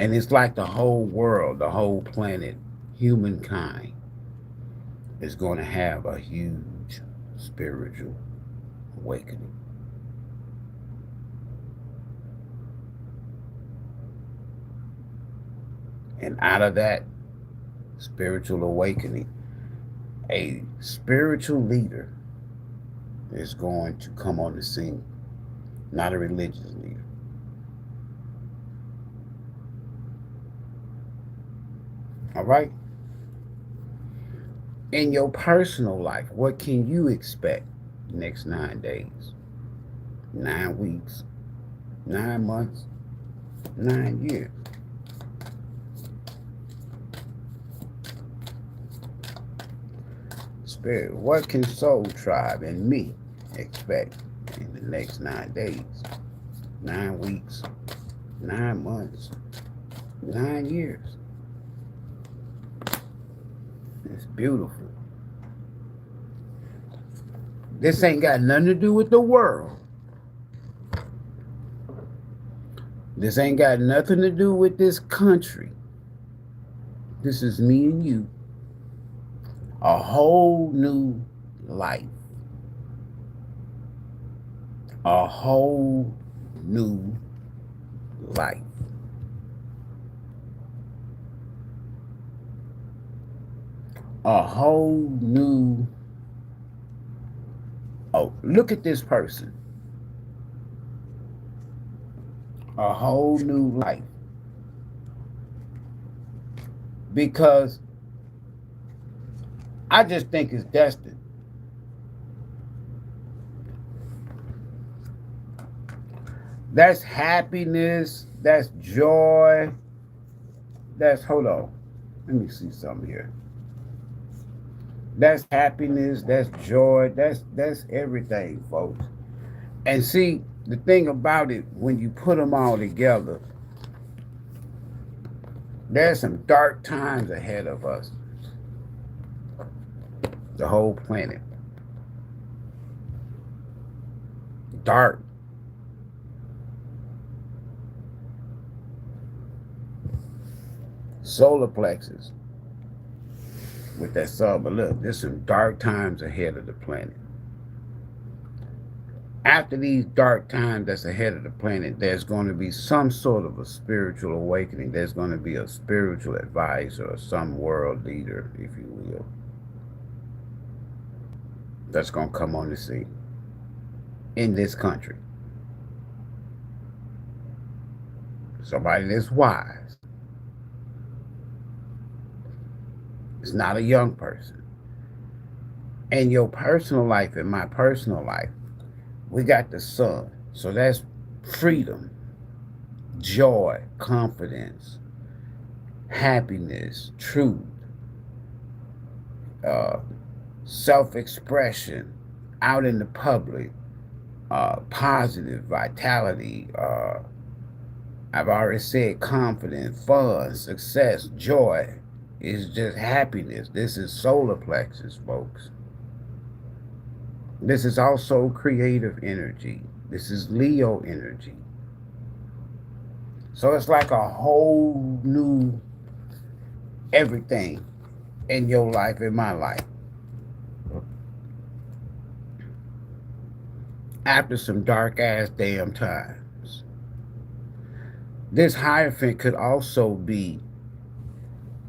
And it's like the whole world, the whole planet, humankind is going to have a huge spiritual awakening. And out of that spiritual awakening, a spiritual leader is going to come on the scene, not a religious leader. All right? In your personal life, what can you expect the next 9 days, 9 weeks, 9 months, 9 years? Spirit, what can Soul Tribe and me expect in the next 9 days, 9 weeks, 9 months, 9 years? It's beautiful. This ain't got nothing to do with the world. This ain't got nothing to do with this country. This is me and you. A whole new life. A whole new life. A whole new... Oh, look at this person. A whole new life. Because I just think it's destined. That's happiness. That's joy. That's, hold on. Let me see something here. That's happiness. That's joy. That's everything, folks. And see, the thing about it, when you put them all together, there's some dark times ahead of us. The whole planet. Dark. Solar plexus. With that sun, but look, there's some dark times ahead of the planet. After these dark times that's ahead of the planet, there's going to be some sort of a spiritual awakening. There's going to be a spiritual advisor or some world leader, if you will, that's going to come on the scene in this country. Somebody that's wise. It's not a young person. In your personal life, in my personal life, we got the sun. So that's freedom, joy, confidence, happiness, truth, uh, self-expression out in the public, positive vitality, I've already said confidence, fun, success, joy. Is just happiness. This is solar plexus, folks. This is also creative energy. This is Leo energy. So it's like a whole new everything in your life, in my life. After some dark ass damn times. This Hierophant could also be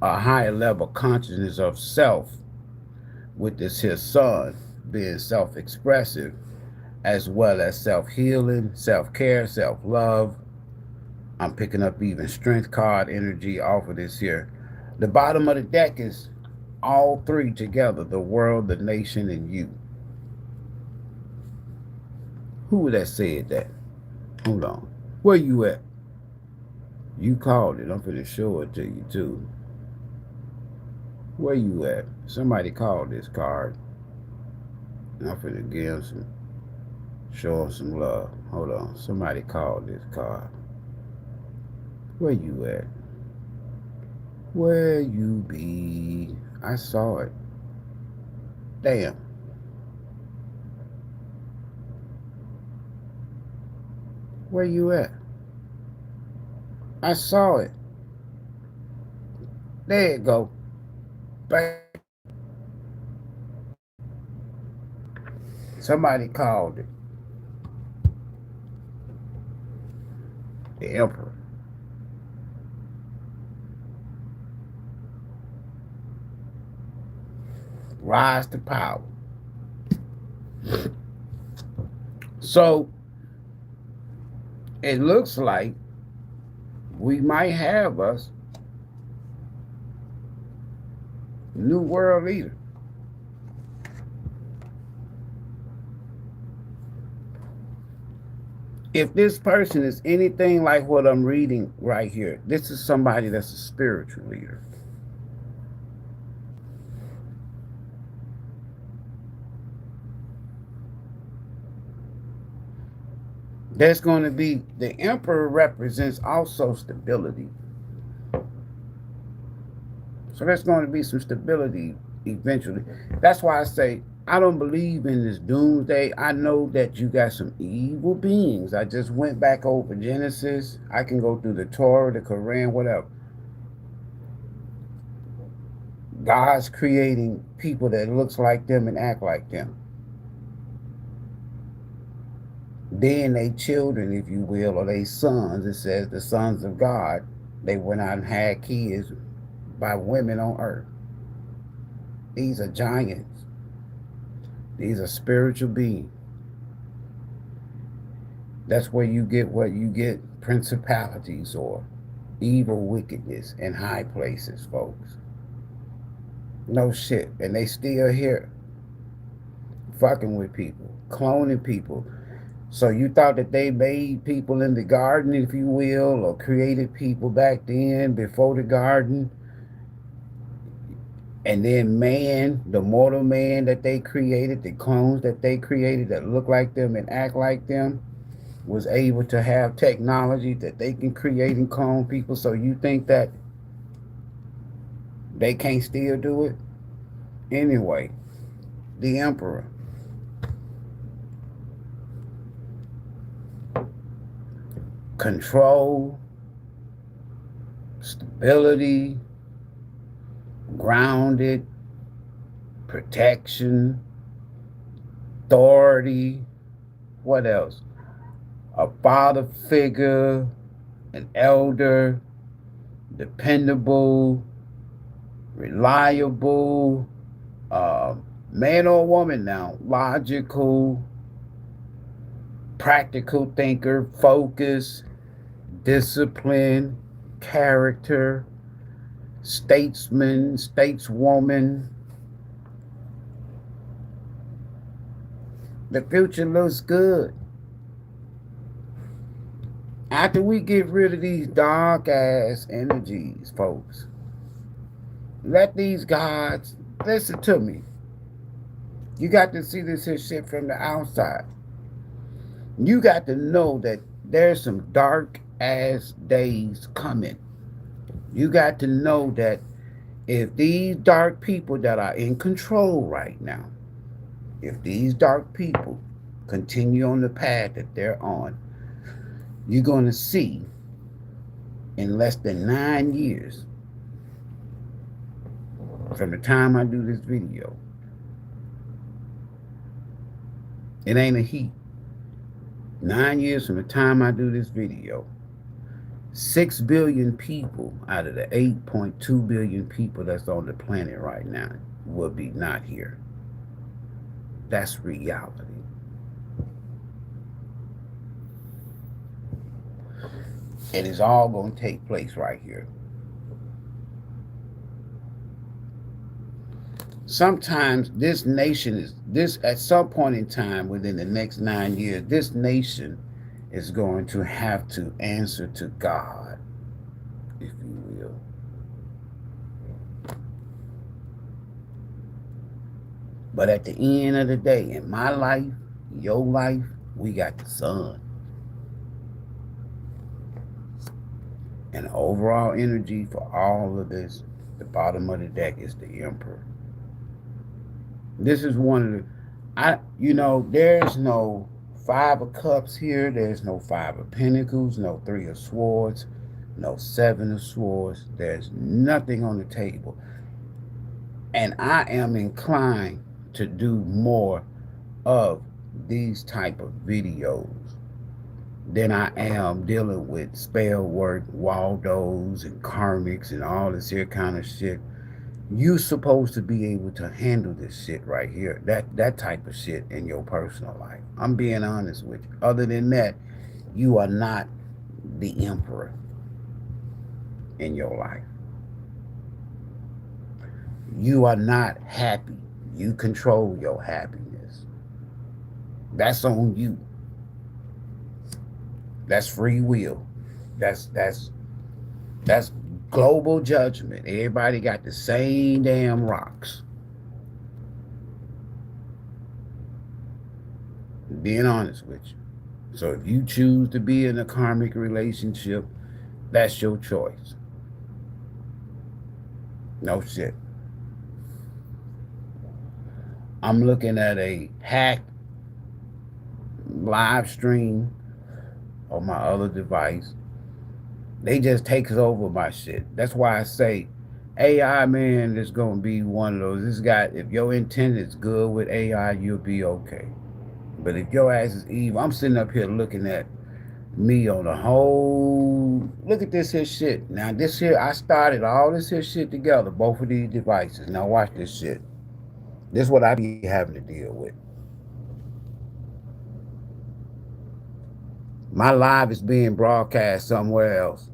a higher level consciousness of self, with this his sun being self-expressive, as well as self-healing, self-care, self-love. I'm picking up even strength card energy off of this here. The bottom of the deck is all three together: the world, the nation, and you. Who would that said that? Hold on. Where you at? You called it. I'm finna show it to you too. Where you at? Somebody called this card. And I'm finna give him some, show him some love. Hold on. Somebody called this card. Where you at? Where you be? I saw it. Damn. Where you at? I saw it. There you go. Bang. Somebody called it. The Emperor. Rise to power. So it looks like we might have us new world leader. If this person is anything like what I'm reading right here, this is somebody that's a spiritual leader. There's going to be, the Emperor represents also stability. So there's going to be some stability eventually. That's why I say I don't believe in this doomsday. I know that you got some evil beings. I just went back over Genesis. I can go through the Torah, the Quran, whatever. God's creating people that looks like them and act like them. Then they children, if you will, or they sons, it says the sons of God, they went out and had kids by women on earth. These are giants. These are spiritual beings. That's where you get what you get, principalities or evil wickedness in high places, folks. No shit. And they still here fucking with people, cloning people. So you thought that they made people in the garden, if you will, or created people back then before the garden. And then man, the mortal man that they created, the clones that they created that look like them and act like them, was able to have technology that they can create and clone people. So you think that they can't still do it? Anyway, the Emperor. Control, stability, grounded, protection, authority, what else? A father figure, an elder, dependable, reliable, man or woman now, logical, practical thinker, focus, discipline, character, statesman, stateswoman. The future looks good. After we get rid of these dark ass energies, folks, let these gods listen to me. You got to see this here shit from the outside. You got to know that there's some dark ass days coming. You got to know that if these dark people that are in control right now, if these dark people continue on the path that they're on, you're going to see in less than 9 years from the time I do this video, it ain't a heat. 9 years from the time I do this video, 6 billion people out of the 8.2 billion people that's on the planet right now will be not here. That's reality. It is all going to take place right here. Sometimes this nation is at some point in time within the next 9 years, this nation is going to have to answer to God, if you will. But at the end of the day, in my life, your life, we got the sun. And the overall energy for all of this, the bottom of the deck is the Emperor. This is one of the, there's no 5 of Cups here. There's no 5 of Pentacles, no 3 of Swords, no 7 of Swords. There's nothing on the table. And I am inclined to do more of these type of videos than I am dealing with spell work, Waldos and karmics and all this here kind of shit. You supposed to be able to handle this shit right here, that type of shit in your personal life. I'm being honest with you. Other than that, you are not the emperor in your life. You are not happy. You control your happiness. That's on you. That's free will. That's global judgment. Everybody got the same damn rocks. Being honest with you. So if you choose to be in a karmic relationship, that's your choice. No shit. I'm looking at a hack live stream on my other device. They just take over my shit. That's why I say AI, man, is going to be one of those. This guy, if your intent is good with AI, you'll be okay. But if your ass is evil, I'm sitting up here looking at me on the whole, look at this here shit. Now this here, I started all this here shit together, both of these devices. Now watch this shit. This is what I be having to deal with. My live is being broadcast somewhere else.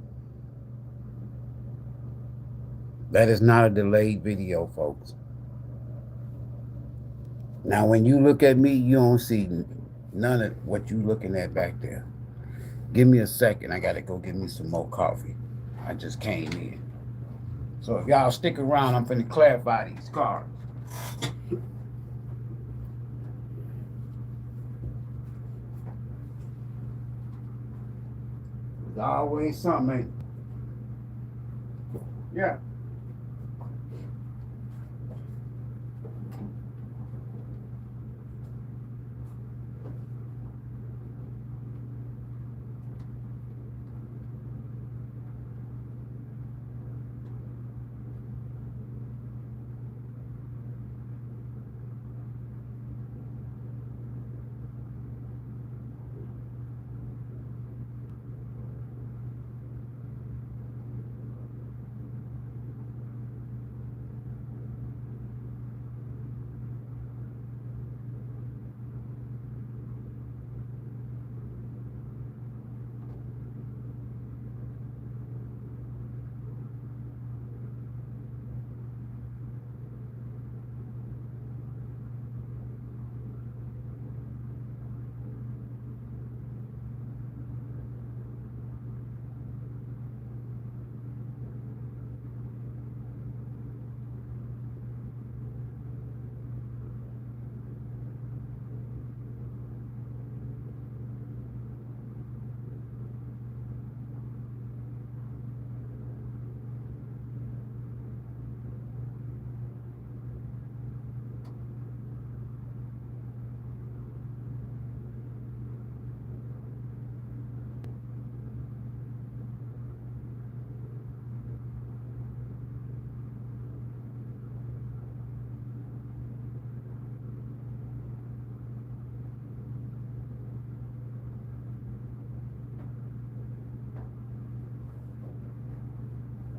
That is not a delayed video, folks. Now, when you look at me, you don't see none of what you looking at back there. Give me a second. I got to go get me some more coffee. I just came in. So if y'all stick around, I'm finna clarify these cards. There's always something. Yeah.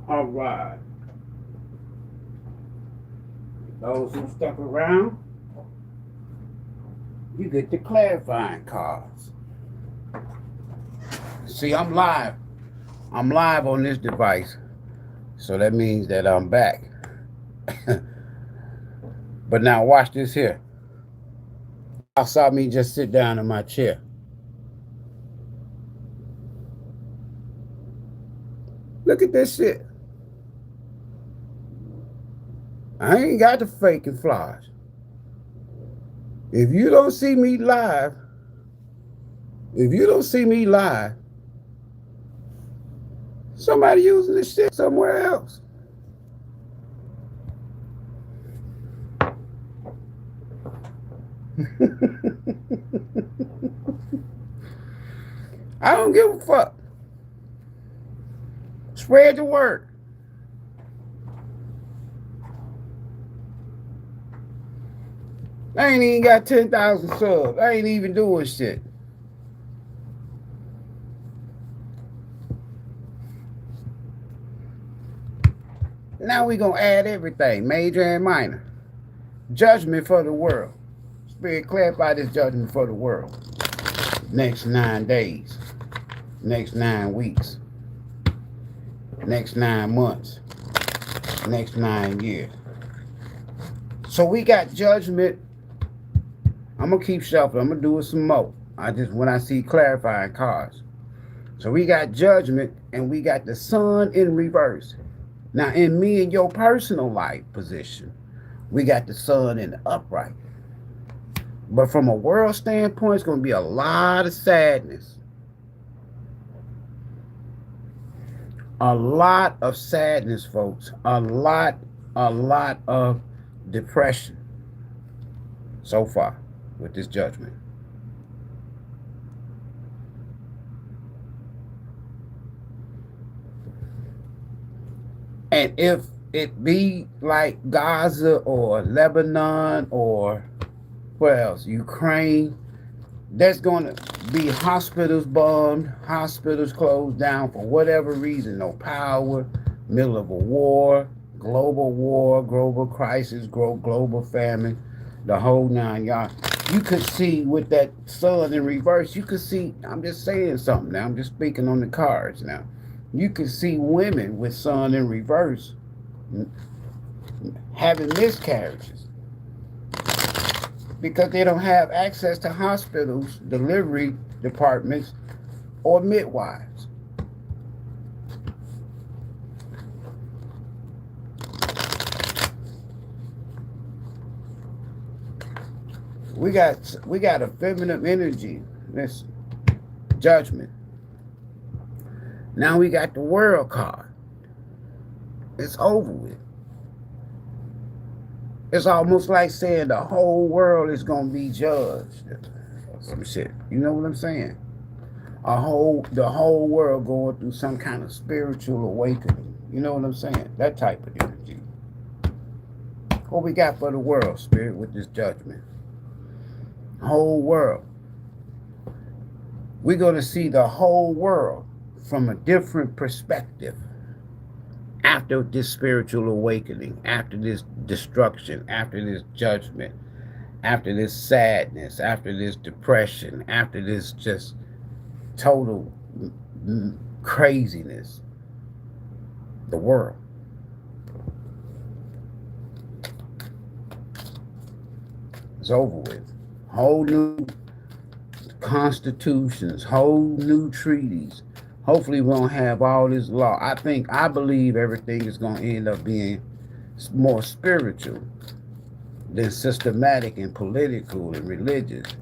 All right. Those who stuck around, you get the clarifying cards. See, I'm live. I'm live on this device. So that means that I'm back. But now watch this here. I saw me just sit down in my chair. Look at this shit. I ain't got the fake and flies. If you don't see me live, somebody using this shit somewhere else. I don't give a fuck. Spread the word. I ain't even got 10,000 subs. I ain't even doing shit. Now we gonna add everything, major and minor. Judgment for the world. Spirit, clarify this judgment for the world. Next 9 days. Next 9 weeks. Next 9 months. Next 9 years. So we got judgment. I'm gonna keep shuffling. I'm gonna do it some more. When I see clarifying cards. So we got judgment and we got the sun in reverse. Now in me and your personal life position, we got the sun in the upright. But from a world standpoint, it's gonna be a lot of sadness. A lot of sadness, folks. A lot of depression so far with this judgment. And if it be like Gaza or Lebanon or where else? Ukraine, there's going to be hospitals bombed, hospitals closed down for whatever reason. No power, middle of a war, global crisis, global famine, the whole 9 yards. You could see with that sun in reverse, you could see, I'm just saying something now, I'm just speaking on the cards now. You could see women with sun in reverse having miscarriages because they don't have access to hospitals, delivery departments, or midwives. We got a feminine energy. Listen, judgment. Now we got the world card. It's over with. It's almost like saying the whole world is gonna be judged. Some shit. You know what I'm saying? The whole world going through some kind of spiritual awakening. You know what I'm saying? That type of energy. What we got for the world, Spirit, with this judgment? Whole world. We're gonna see the whole world from a different perspective after this spiritual awakening, after this destruction, after this judgment, after this sadness, after this depression, after this just total craziness. The world. It's over with. Whole new constitutions, whole new treaties. Hopefully we won't have all this law. I believe everything is going to end up being more spiritual than systematic and political and religious.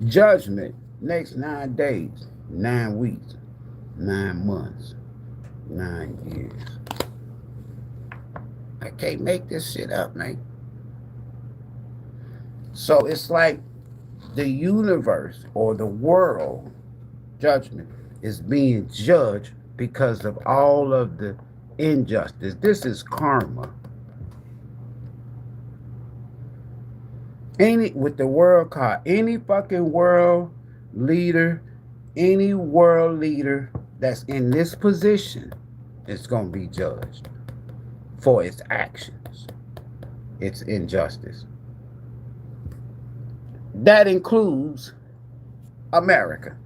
Judgment, next 9 days, 9 weeks, 9 months, 9 years. I can't make this shit up, man. So it's like the universe or the world, judgment, is being judged because of all of the injustice. This is karma. With the world card, any fucking world leader, any world leader that's in this position It's going to be judged for its actions, its injustice. That includes America.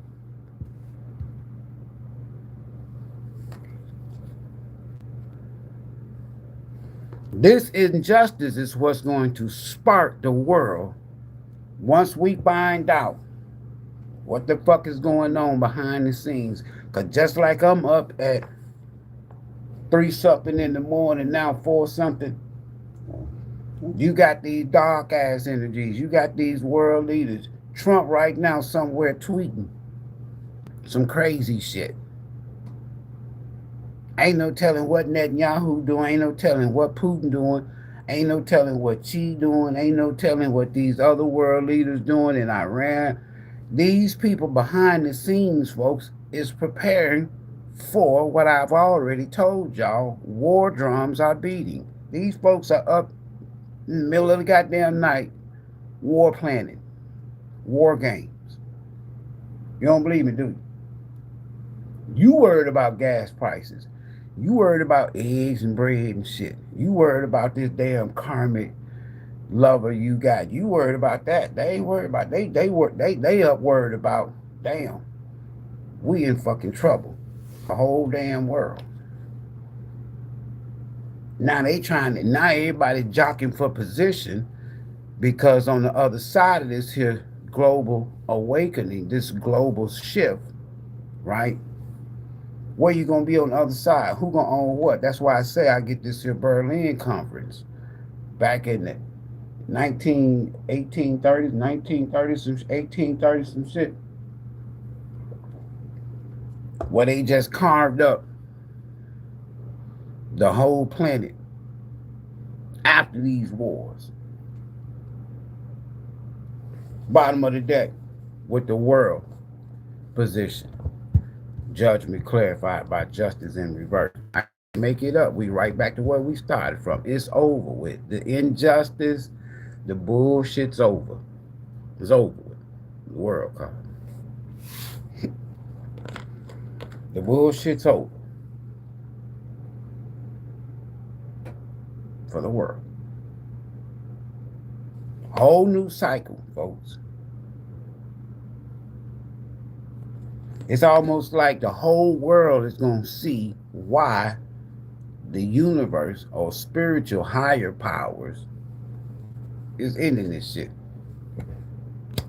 This injustice is what's going to spark the world once we find out what the fuck is going on behind the scenes. Because just like I'm up at 3 something in the morning, now 4 something, you got these dark ass energies. You got these world leaders. Trump right now somewhere tweeting some crazy shit. Ain't no telling what Netanyahu doing. Ain't no telling what Putin doing. Ain't no telling what Xi doing. Ain't no telling what these other world leaders doing in Iran. These people behind the scenes, folks, is preparing for what I've already told y'all. War drums are beating. These folks are up in the middle of the goddamn night, war planning, war games. You don't believe me, do you? You worried about gas prices. You worried about eggs and bread and shit. You worried about this damn karmic lover you got. You worried about that. They ain't worried about they up worried about, damn, we in fucking trouble. The whole damn world. Now now everybody jockeying for position, because on the other side of this here global awakening, this global shift, right? Where you gonna be on the other side? Who gonna own what? That's why I say I get this here Berlin conference back in the 1830s, 1830 some shit, where they just carved up the whole planet after these wars. Bottom of the deck with the world position. Judgment clarified by justice in reverse. I make it up. We right back to where we started from. It's over with. The injustice, the bullshit's over. It's over with. The world card. The bullshit's over. For the world. Whole new cycle, folks. It's almost like the whole world is going to see why the universe or spiritual higher powers is ending this shit.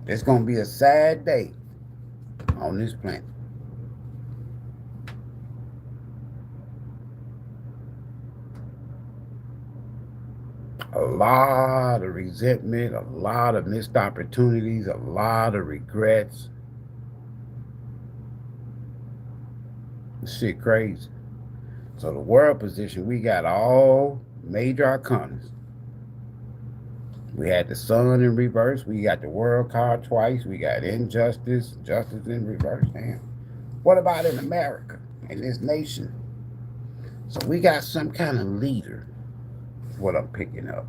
It's going to be a sad day on this planet. A lot of resentment, a lot of missed opportunities, a lot of regrets. Shit crazy. So the world position, we got all major arcanas. We had the sun in reverse. We got the world card twice. We got injustice, justice in reverse. Damn. What about in America, in this nation? So we got some kind of leader, is what I'm picking up.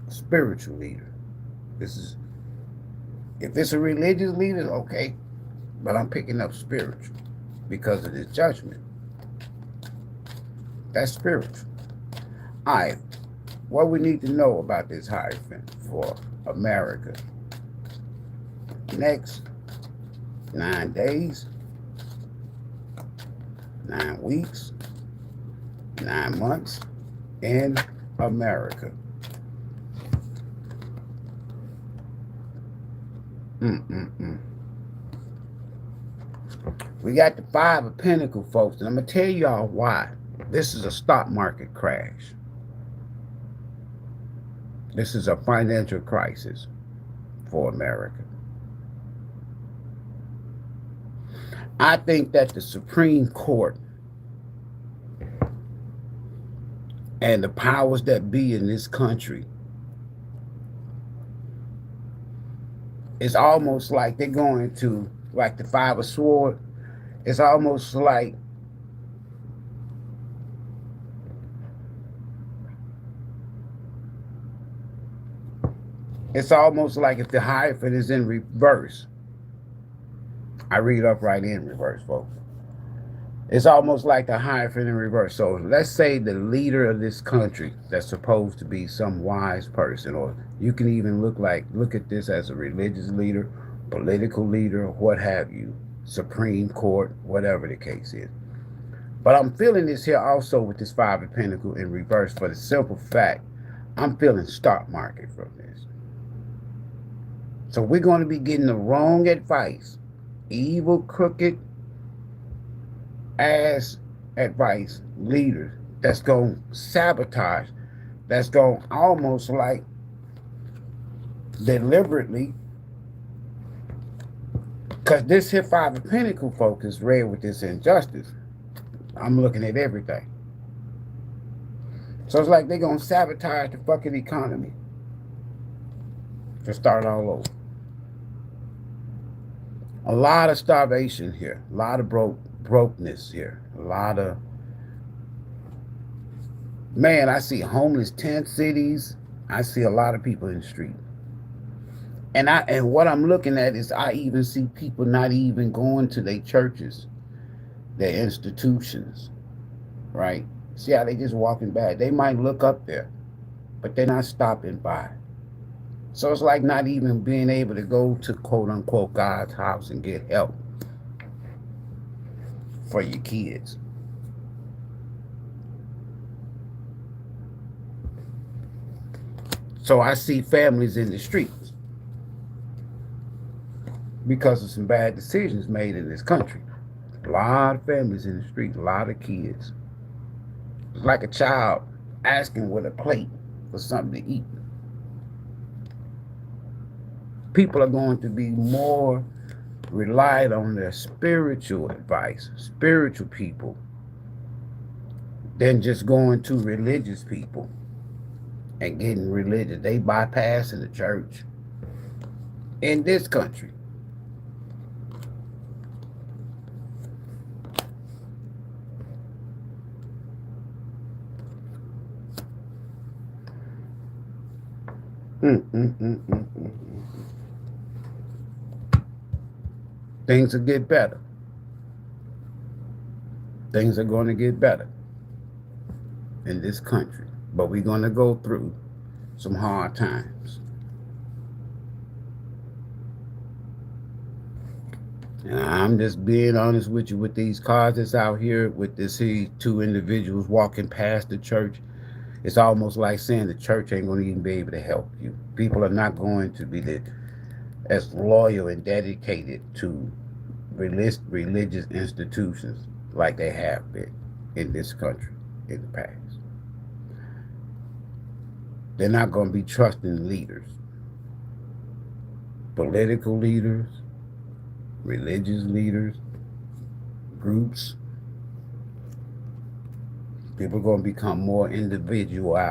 A spiritual leader. This is, if it's a religious leader, okay. But I'm picking up spiritual because of this judgment. That's spiritual. All right. What we need to know about this Hierophant for America. Next 9 days, 9 weeks, 9 months in America. We got the 5 of Pentacles, folks, and I'm going to tell y'all why. This is a stock market crash. This is a financial crisis for America. I think that the Supreme Court and the powers that be in this country, it's almost like they're going to, like the 5 of Swords, it's almost like if the Hierophant is in reverse. I read upright in reverse, folks. It's almost like the Hierophant in reverse. So let's say the leader of this country that's supposed to be some wise person, or you can even look at this as a religious leader, political leader, what have you, Supreme Court, whatever the case is. But I'm feeling this here also with this Five of Pentacles in reverse for the simple fact I'm feeling stock market from this. So we're going to be getting the wrong advice, evil, crooked ass advice, leaders that's going to sabotage, that's going to almost like deliberately, because this here Five of Pentacles focus read with this injustice. I'm looking at everything. So it's like they're going to sabotage the fucking economy to start all over. A lot of starvation here, a lot of brokenness here, a lot of, man, I see homeless tent cities. I see a lot of people in the street. And what I'm looking at is I even see people not even going to their churches, their institutions, right? See how they just walking by. They might look up there, but they're not stopping by. So it's like not even being able to go to quote unquote God's house and get help for your kids. So I see families in the streets because of some bad decisions made in this country. A lot of families in the street, a lot of kids. It's like a child asking with a plate for something to eat. People are going to be more relied on their spiritual advice, spiritual people, than just going to religious people and getting religious. They bypassing the church in this country. Things will get better. Things are going to get better in this country. But we're going to go through some hard times. And I'm just being honest with you with these cards that's out here, with this here two individuals walking past the church. It's almost like saying the church ain't going to even be able to help you. People are not going to be as loyal and dedicated to religious institutions like they have been in this country in the past. They're not going to be trusting leaders, political leaders, religious leaders, groups. People are going to become more individuals,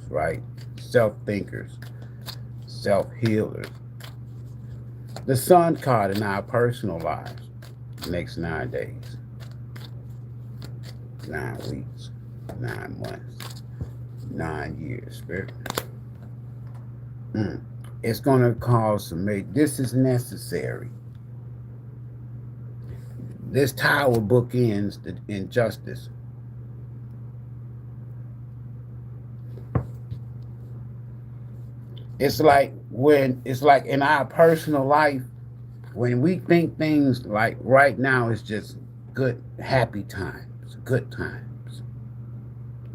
right? Self-thinkers, self-healers. The Sun card in our personal lives, next 9 days, 9 weeks, 9 months, 9 years, Spirit. It's going to cause some this is necessary. This tower bookends the injustice. It's like in our personal life, when we think things like right now is just good, happy times, good times,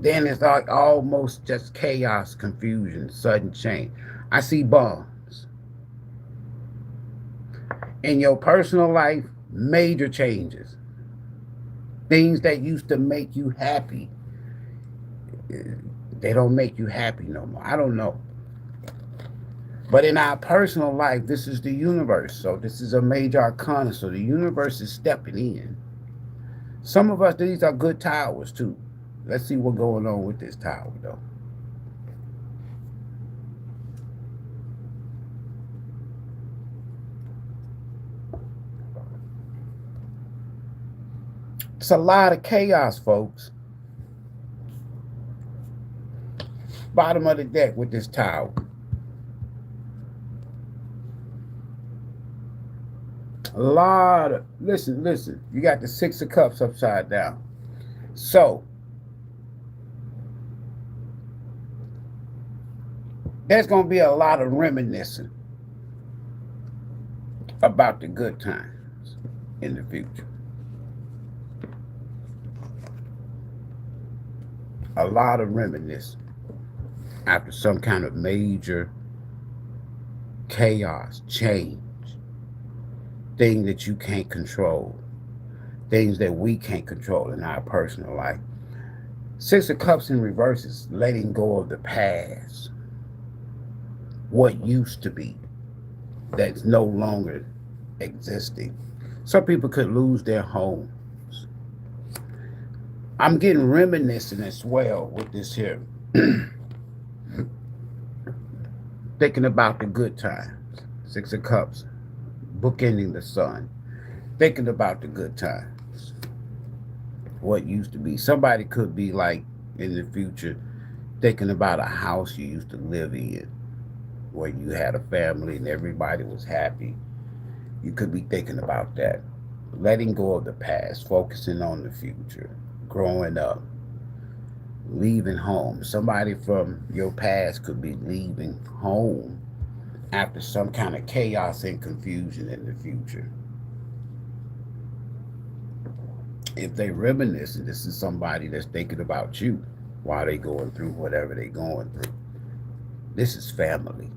then it's like almost just chaos, confusion, sudden change. I see bombs. In your personal life, major changes. Things that used to make you happy, they don't make you happy no more. I don't know. But in our personal life, this is the universe. So this is a major arcana. So the universe is stepping in. Some of us, these are good towers too. Let's see what's going on with this tower though. It's a lot of chaos, folks. Bottom of the deck with this tower. A lot of, listen, you got the Six of Cups upside down. So, there's going to be a lot of reminiscing about the good times in the future. A lot of reminiscing after some kind of major chaos, change, thing that you can't control, things that we can't control in our personal life. Six of Cups in reverse is letting go of the past, what used to be, that's no longer existing. Some people could lose their homes. I'm getting reminiscent as well with this here. Thinking about the good times. Six of Cups, bookending the sun. Thinking about the good times. What used to be. Somebody could be like in the future thinking about a house you used to live in, where you had a family and everybody was happy. You could be thinking about that. Letting go of the past, focusing on the future, growing up, leaving home. Somebody from your past could be leaving home after some kind of chaos and confusion in the future. If they reminisce, and this is somebody that's thinking about you while they going through whatever they going through. This is family.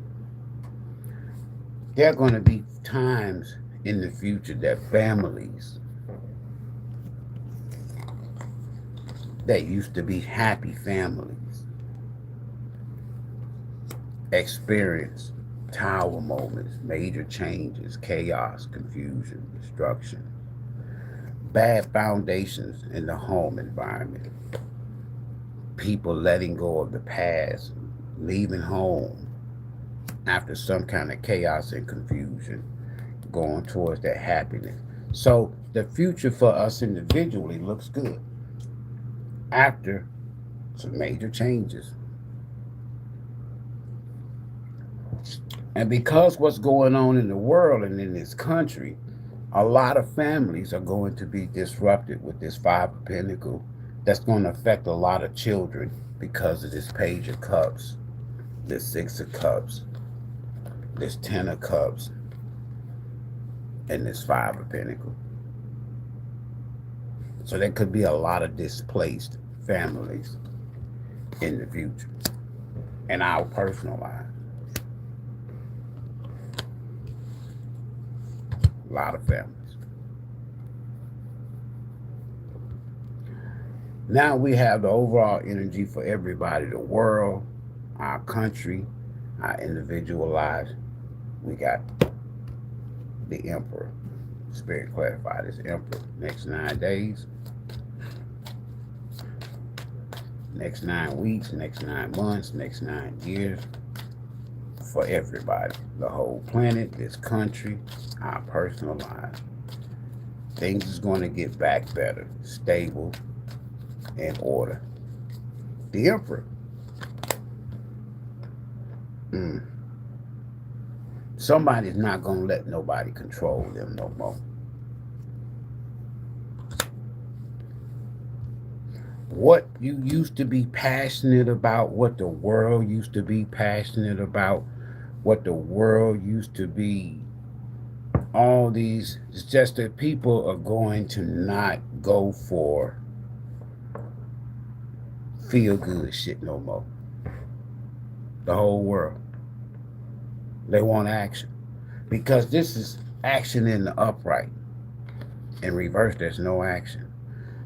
There are going to be times in the future that families that used to be happy families experience tower moments, major changes, chaos, confusion, destruction, bad foundations in the home environment, people letting go of the past, leaving home after some kind of chaos and confusion, going towards that happiness. So the future for us individually looks good after some major changes. And because what's going on in the world and in this country, a lot of families are going to be disrupted with this Five of Pentacles. That's going to affect a lot of children because of this Page of Cups, this Six of Cups, this Ten of Cups, and this Five of Pentacles. So there could be a lot of displaced families in the future, in our personal lives. A lot of families. Now we have the overall energy for everybody, the world, our country, our individual lives. We got the Emperor. Spirit clarified as Emperor. Next 9 days, next 9 weeks, next 9 months, next 9 years, for everybody, the whole planet, this country, our personal lives. Things is going to get back better, stable, in order. The Emperor. Somebody's not going to let nobody control them no more. What you used to be passionate about, what the world used to be passionate about, what the world used to be, all these, it's just that people are going to not go for feel good shit no more. The whole world. They want action. Because this is action in the upright. In reverse, there's no action.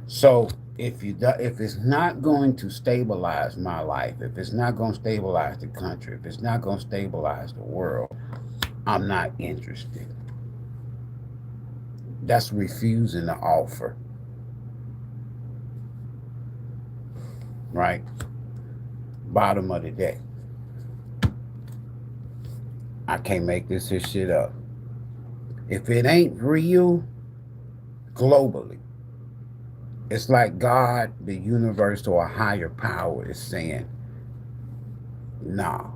So if it's not going to stabilize my life, if it's not going to stabilize the country, if it's not going to stabilize the world, I'm not interested. That's refusing the offer. Right? Bottom of the deck. I can't make this shit up. If it ain't real, globally, it's like God, the universe, or a higher power is saying, nah.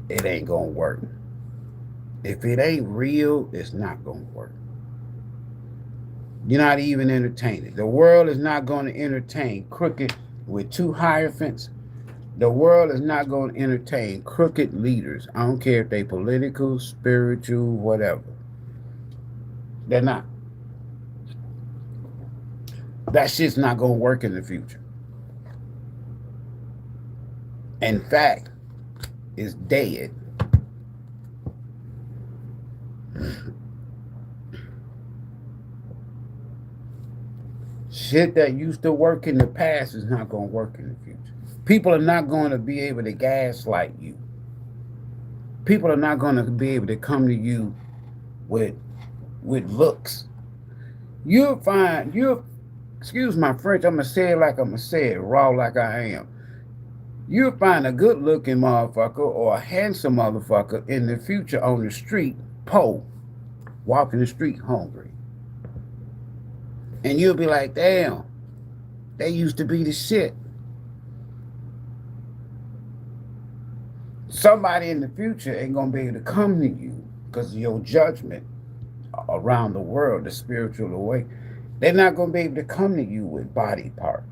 it ain't gonna work. If it ain't real, it's not gonna work. You're not even entertaining. The world is not going to entertain crooked with two hierophants. The world is not going to entertain crooked leaders. I don't care if they political, spiritual, whatever. They're not. That shit's not going to work in the future. In fact, it's dead. Shit that used to work in the past is not going to work in the future. People are not going to be able to gaslight you. People are not going to be able to come to you with looks. You'll find, excuse my French, I'm going to say it like I'm going to say it, raw like I am. You'll find a good looking motherfucker or a handsome motherfucker in the future on the street, poor, walking the street hungry. And you'll be like, damn, they used to be the shit. Somebody in the future ain't going to be able to come to you because of your judgment around the world, the spiritual awakening. They're not going to be able to come to you with body parts.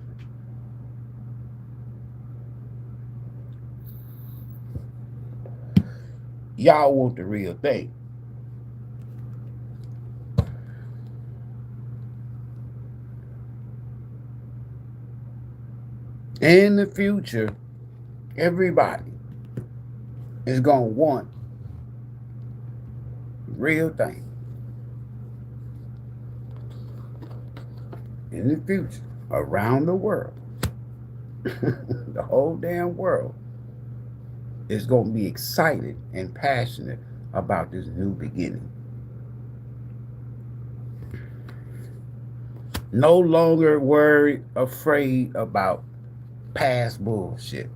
Y'all want the real thing. In the future, everybody is going to want real thing. In the future, around the world, the whole damn world is going to be excited and passionate about this new beginning. No longer worried, afraid about past bullshit.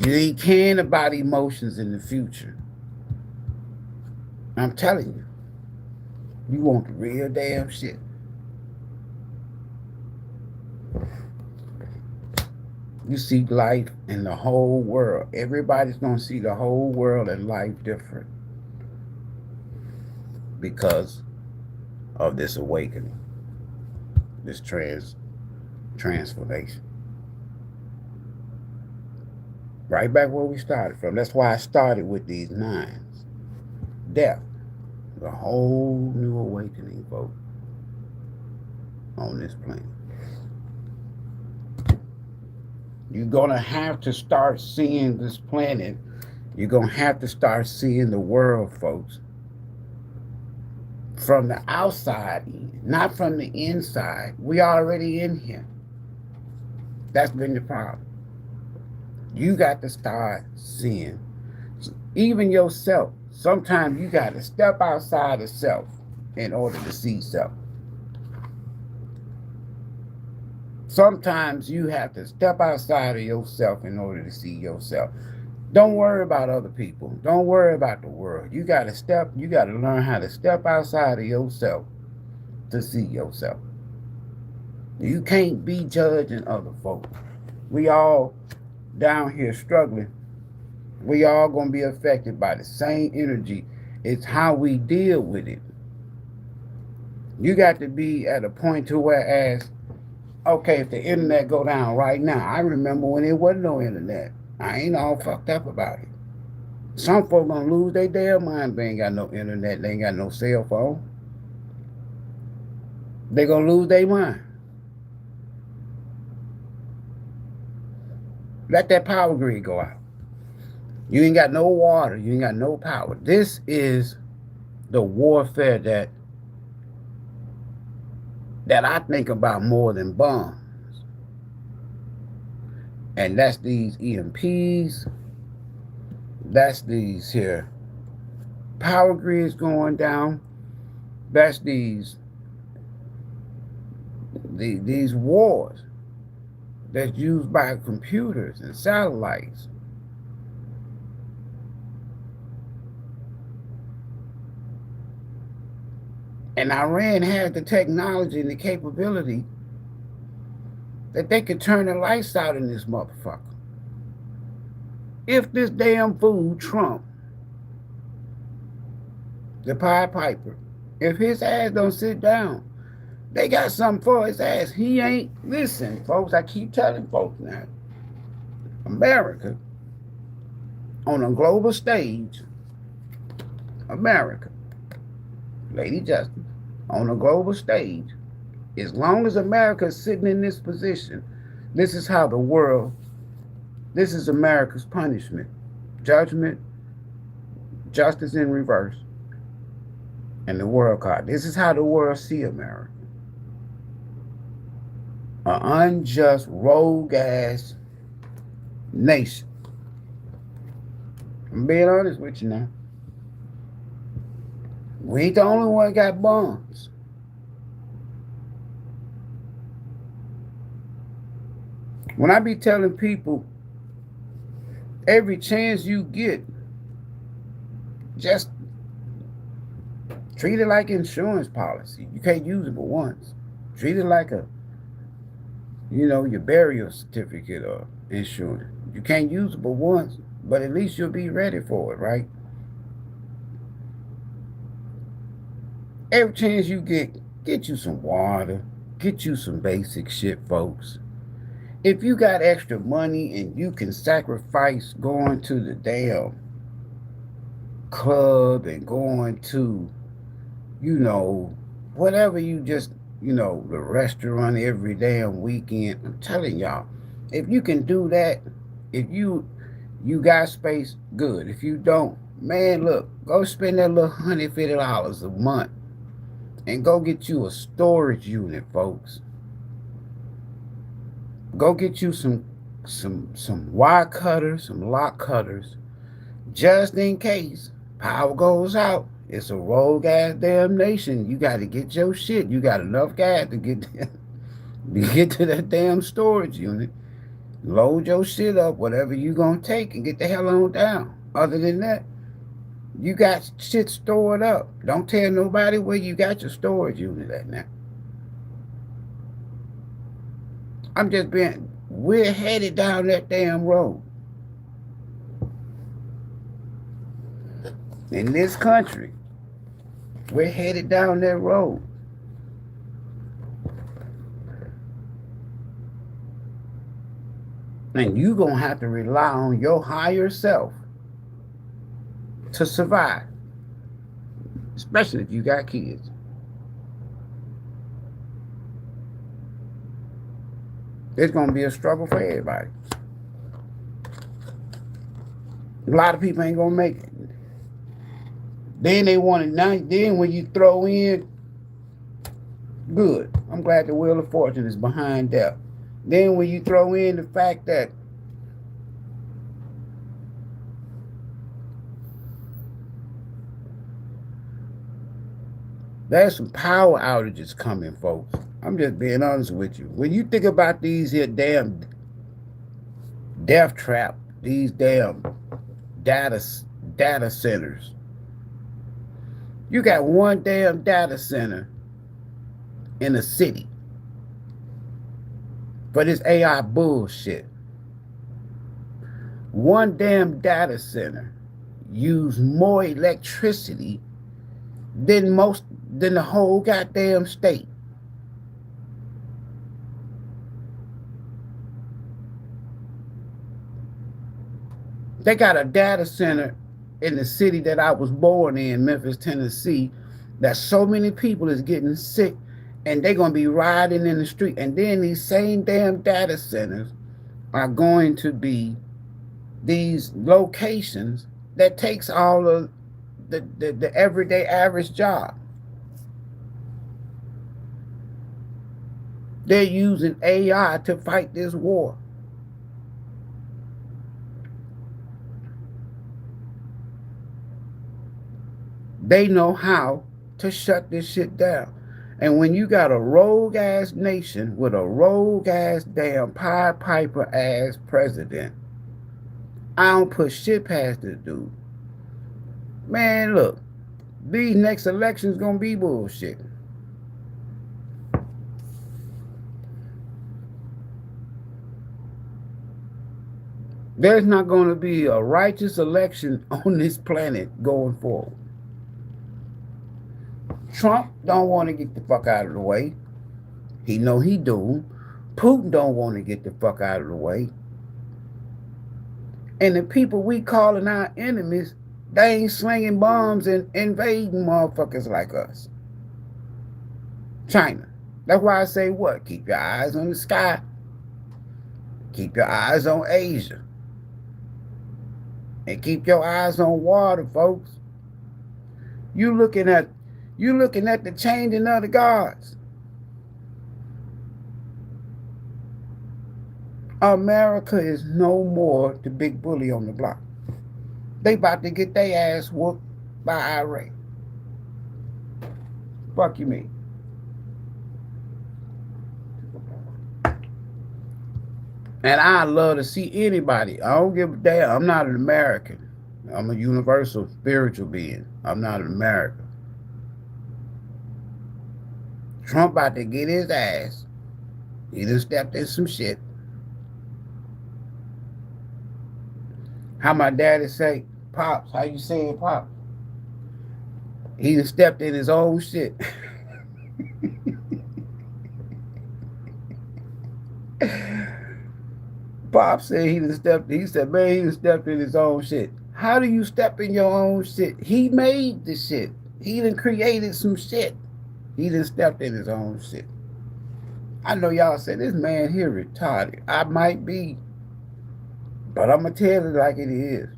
You ain't caring about emotions in the future. I'm telling you. You want the real damn shit. You see life in the whole world. Everybody's going to see the whole world and life different because of this awakening, this transformation. Right back where we started from. That's why I started with these 9s. Death. A whole new awakening, folks, on this planet. You're going to have to start seeing this planet. You're going to have to start seeing the world, folks, from the outside in, not from the inside. We already in here. That's been the problem. You got to start seeing, even yourself. Sometimes you got to step outside of self in order to see self. Sometimes you have to step outside of yourself in order to see yourself. Don't worry about other people. Don't worry about the world. You got to learn how to step outside of yourself to see yourself. You can't be judging other folks. We all down here struggling. We all going to be affected by the same energy. It's how we deal with it. You got to be at a point to where, as okay, if the internet go down right now, I remember when there wasn't no internet. I ain't all fucked up about it. Some folks gonna lose their damn mind. They ain't got no internet. They ain't got no cell phone. They gonna lose their mind. Let that power grid go out. You ain't got no water. You ain't got no power. This is the warfare that I think about more than bombs. And that's these EMPs. That's these here power grids going down. That's these wars that's used by computers and satellites. And Iran had the technology and the capability that they could turn the lights out in this motherfucker. If this damn fool Trump, the Pied Piper, if his ass don't sit down, they got something for his ass. He ain't. Listen, folks, I keep telling folks now. America, on a global stage, America, Lady Justice, on a global stage, as long as America is sitting in this position, this is how the world, this is America's punishment. Judgment, justice in reverse, and the world card. This is how the world see America. An unjust, rogue-ass nation. I'm being honest with you now. We ain't the only one that got bombs. When I be telling people, every chance you get, just treat it like insurance policy. You can't use it but once. Treat it like a, your burial certificate or insurance. You can't use it but once, but at least you'll be ready for it, right? Every chance you get you some water, get you some basic shit, folks. If you got extra money and you can sacrifice going to the damn club and going to, whatever you just, the restaurant every damn weekend, I'm telling y'all, if you can do that, if you got space, good. If you don't, man, look, go spend that little $150 a month and go get you a storage unit, folks. Go get you some wire cutters, some lock cutters, just in case power goes out. It's a rogue ass damn nation. You got to get your shit. You got enough gas to get to that damn storage unit. Load your shit up, whatever you gonna take, and get the hell on down. Other than that, you got shit stored up. Don't tell nobody where you got your storage unit at now. We're headed down that damn road. In this country, we're headed down that road. And you're going to have to rely on your higher self to survive. Especially if you got kids. It's going to be a struggle for everybody. A lot of people ain't going to make it. Then they want it now. Then when you throw in, good. I'm glad the Wheel of Fortune is behind death. Then when you throw in the fact that there's some power outages coming, folks. I'm just being honest with you. When you think about these here damn death trap, these damn data centers, you got one damn data center in a city for this AI bullshit. One damn data center use more electricity than the whole goddamn state. They got a data center in the city that I was born in, Memphis, Tennessee, that so many people is getting sick and they're going to be riding in the street. And then these same damn data centers are going to be these locations that takes all of the everyday average job. They're using AI to fight this war. They know how to shut this shit down. And when you got a rogue ass nation with a rogue ass damn Pied Piper ass president, I don't put shit past this dude. Man, look, these next elections gonna be bullshit. There's not going to be a righteous election on this planet going forward. Trump don't want to get the fuck out of the way. He know he do. Putin don't want to get the fuck out of the way. And the people we calling our enemies, they ain't slinging bombs and invading motherfuckers like us. China. That's why I say what? Keep your eyes on the sky. Keep your eyes on Asia. And keep your eyes on water, folks. You looking at the changing of the guards. America is no more the big bully on the block. They about to get their ass whooped by Ivory. Fuck you mean? And I love to see anybody. I don't give a damn. I'm not an American. I'm a universal spiritual being. I'm not an American. Trump about to get his ass. He done stepped in some shit. How my daddy say, Pops, how you saying Pops? He done stepped in his own shit. Pop said he said, man, he done stepped in his own shit. How do you step in your own shit? He made the shit. He done created some shit. He done stepped in his own shit. I know y'all say, this man here retarded. I might be, but I'm going to tell it like it is.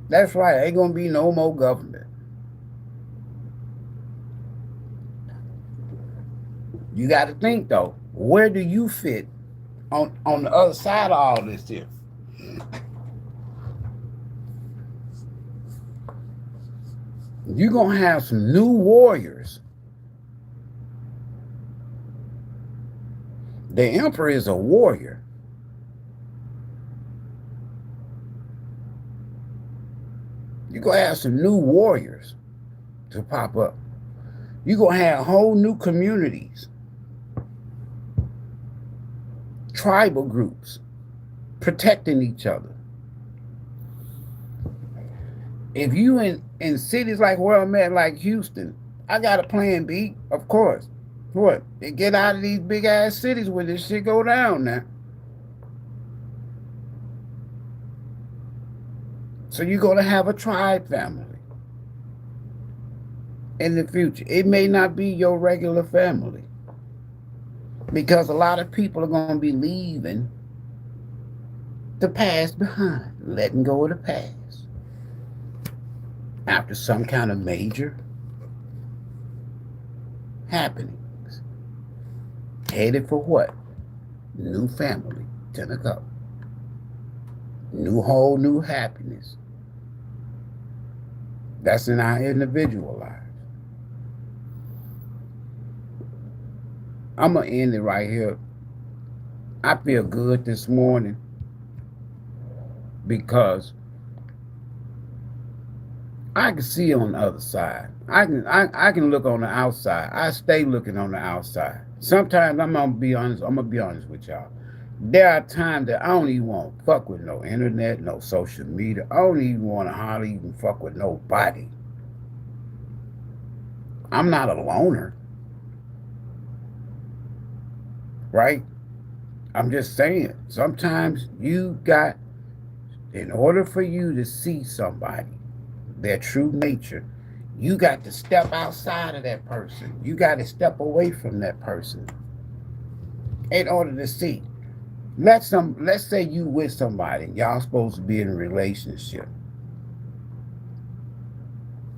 That's right. Ain't going to be no more government. You got to think, though, where do you fit on the other side of all this here? You're going to have some new warriors. The emperor is a warrior. You're going to have some new warriors to pop up. You're going to have whole new communities. Tribal groups protecting each other. If you in cities like where I'm at, like Houston, I got a plan B, of course. What? They get out of these big ass cities where this shit go down now. So you're going to have a tribe family in the future. It may not be your regular family, because a lot of people are going to be leaving the past behind, letting go of the past. After some kind of major happenings. Headed for what? New family, ThAnkhs. Whole new happiness. That's in our individual lives. I'm going to end it right here. I feel good this morning because I can see on the other side. I can look on the outside. I stay looking on the outside. Sometimes I'm gonna be honest with y'all. There are times that I don't even want to fuck with no internet, no social media. I don't even want to hardly even fuck with nobody. I'm not a loner. Right? I'm just saying, sometimes you got, in order for you to see somebody, their true nature, you got to step outside of that person. You got to step away from that person in order to see. Let's say you with somebody, y'all supposed to be in a relationship.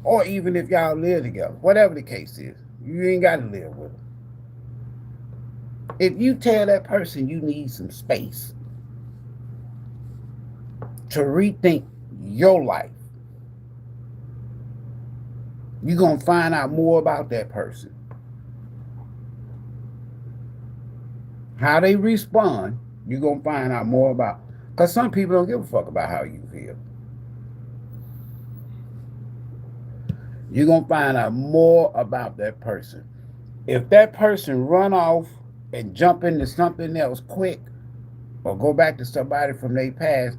Or even if y'all live together, whatever the case is, you ain't got to live with them. If you tell that person you need some space to rethink your life, you're going to find out more about that person. How they respond, you're going to find out more about. Because some people don't give a fuck about how you feel. You're going to find out more about that person. If that person run off and jump into something else quick, or go back to somebody from their past,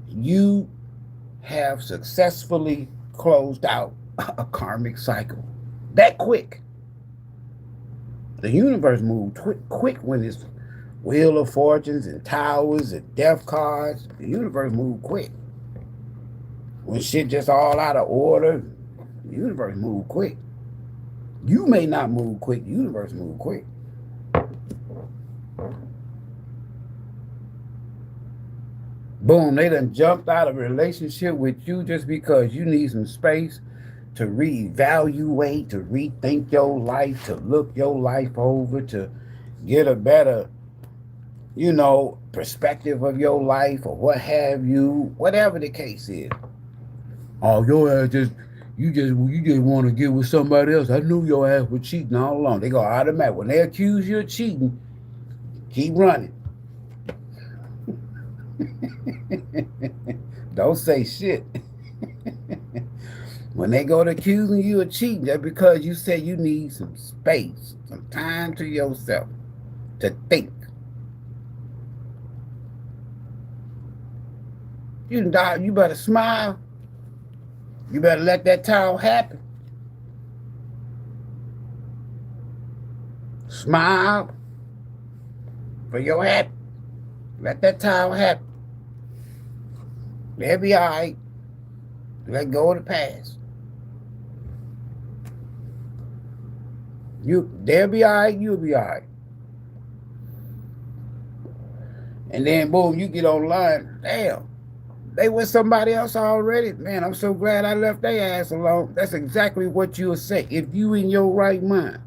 you have successfully closed out a karmic cycle. That quick. The universe moved quick when it's Wheel of Fortunes and Towers and Death cards. The universe moved quick. When shit just all out of order, the universe moved quick. You may not move quick, the universe moved quick. Boom, they done jumped out of a relationship with you just because you need some space to reevaluate, to rethink your life, to look your life over, to get a better, perspective of your life or what have you, whatever the case is. Oh, your ass you just want to get with somebody else. I knew your ass was cheating all along. They go automatic. When they accuse you of cheating, keep running. Don't say shit. When they go to accusing you of cheating, that's because you said you need some space, some time to yourself to think. You better smile. You better let that time happen. Smile for your happy. Let that time happen. They'll be all right. Let go of the past. They'll be all right. You'll be all right. And then boom, you get online. Damn, they with somebody else already. Man, I'm so glad I left their ass alone. That's exactly what you'll say if you in your right mind.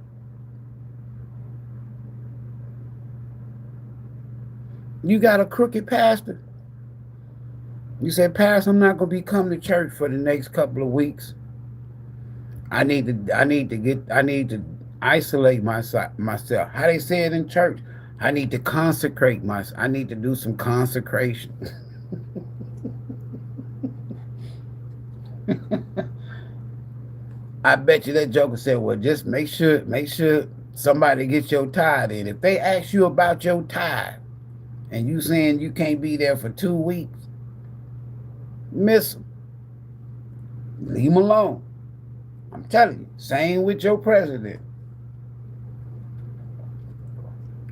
You got a crooked pastor. You say, Pastor, I'm not gonna be coming to church for the next couple of weeks. I need to isolate myself. How they say it in church? I need to consecrate myself. I need to do some consecration. I bet you that joker said, well, just make sure somebody gets your tithe in. If they ask you about your tithe and you saying you can't be there for 2 weeks, miss them. Leave them alone. I'm telling you, same with your president.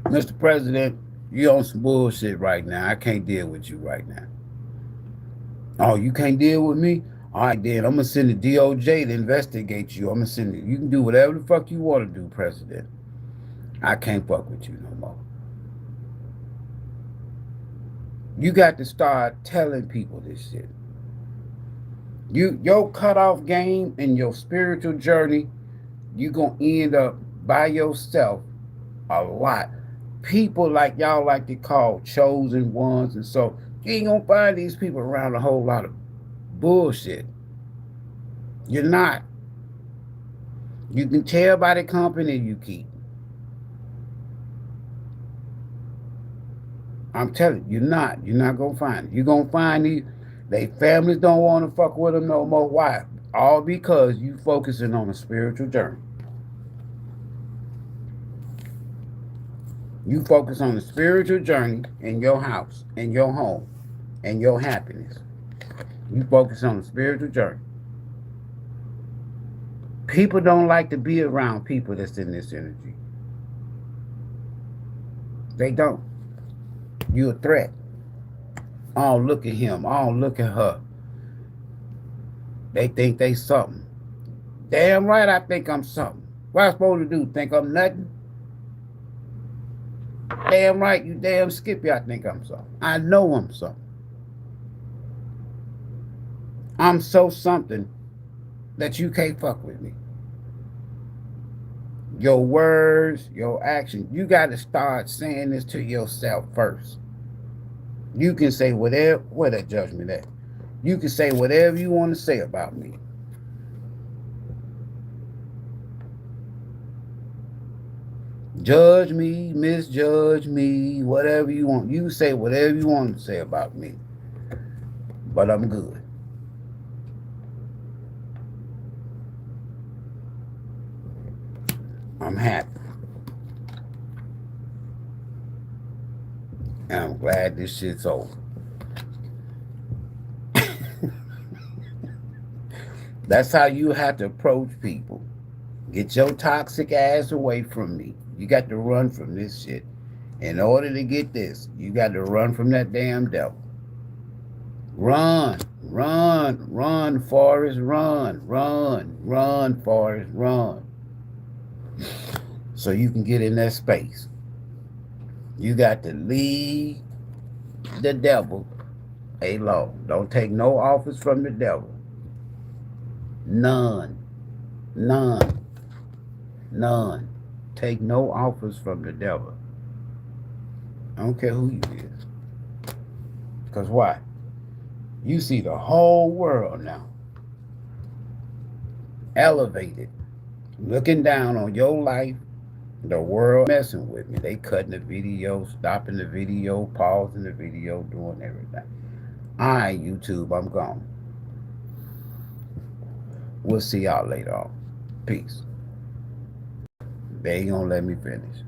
Mr. President, you on some bullshit right now. I can't deal with you right now. Oh, you can't deal with me? All right, then I'm going to send the DOJ to investigate you. I'm going to send it. You can do whatever the fuck you want to do, President. I can't fuck with you no more. You got to start telling people this shit. Your cutoff game and your spiritual journey, you're going to end up by yourself a lot. People like y'all like to call chosen ones, and so you ain't going to find these people around a whole lot of bullshit. You're not. You can tell by the company you keep. I'm telling you, you're not. You're not going to find it. You're going to find these. They families don't want to fuck with them no more. Why? All because you focusing on a spiritual journey. You focus on the spiritual journey in your house, in your home, and your happiness. You focus on the spiritual journey. People don't like to be around people that's in this energy. They don't. You're a threat. Oh, look at him. Oh, look at her. They think they something. Damn right I think I'm something. What am I supposed to do? Think I'm nothing? Damn right, you damn Skippy, I think I'm something. I know I'm something. I'm so something that you can't fuck with me. Your words, your actions, you got to start saying this to yourself first. You can say whatever, where that judgment at? You can say whatever you want to say about me. Judge me, misjudge me, whatever you want. You say whatever you want to say about me. But I'm good. I'm happy. And I'm glad this shit's over. That's how you have to approach people. Get your toxic ass away from me. You got to run from this shit. In order to get this, you got to run from that damn devil. Run, run, Forrest, run, Forrest, run. So you can get in that space. You got to leave the devil alone. Don't take no office from the devil. None. None. None. Take no offers from the devil. I don't care who you is. Because why? You see the whole world now. Elevated. Looking down on your life. The world messing with me. They cutting the video, stopping the video, pausing the video, doing everything. Alright, YouTube, I'm gone. We'll see y'all later on. Peace. They ain't gonna let me finish.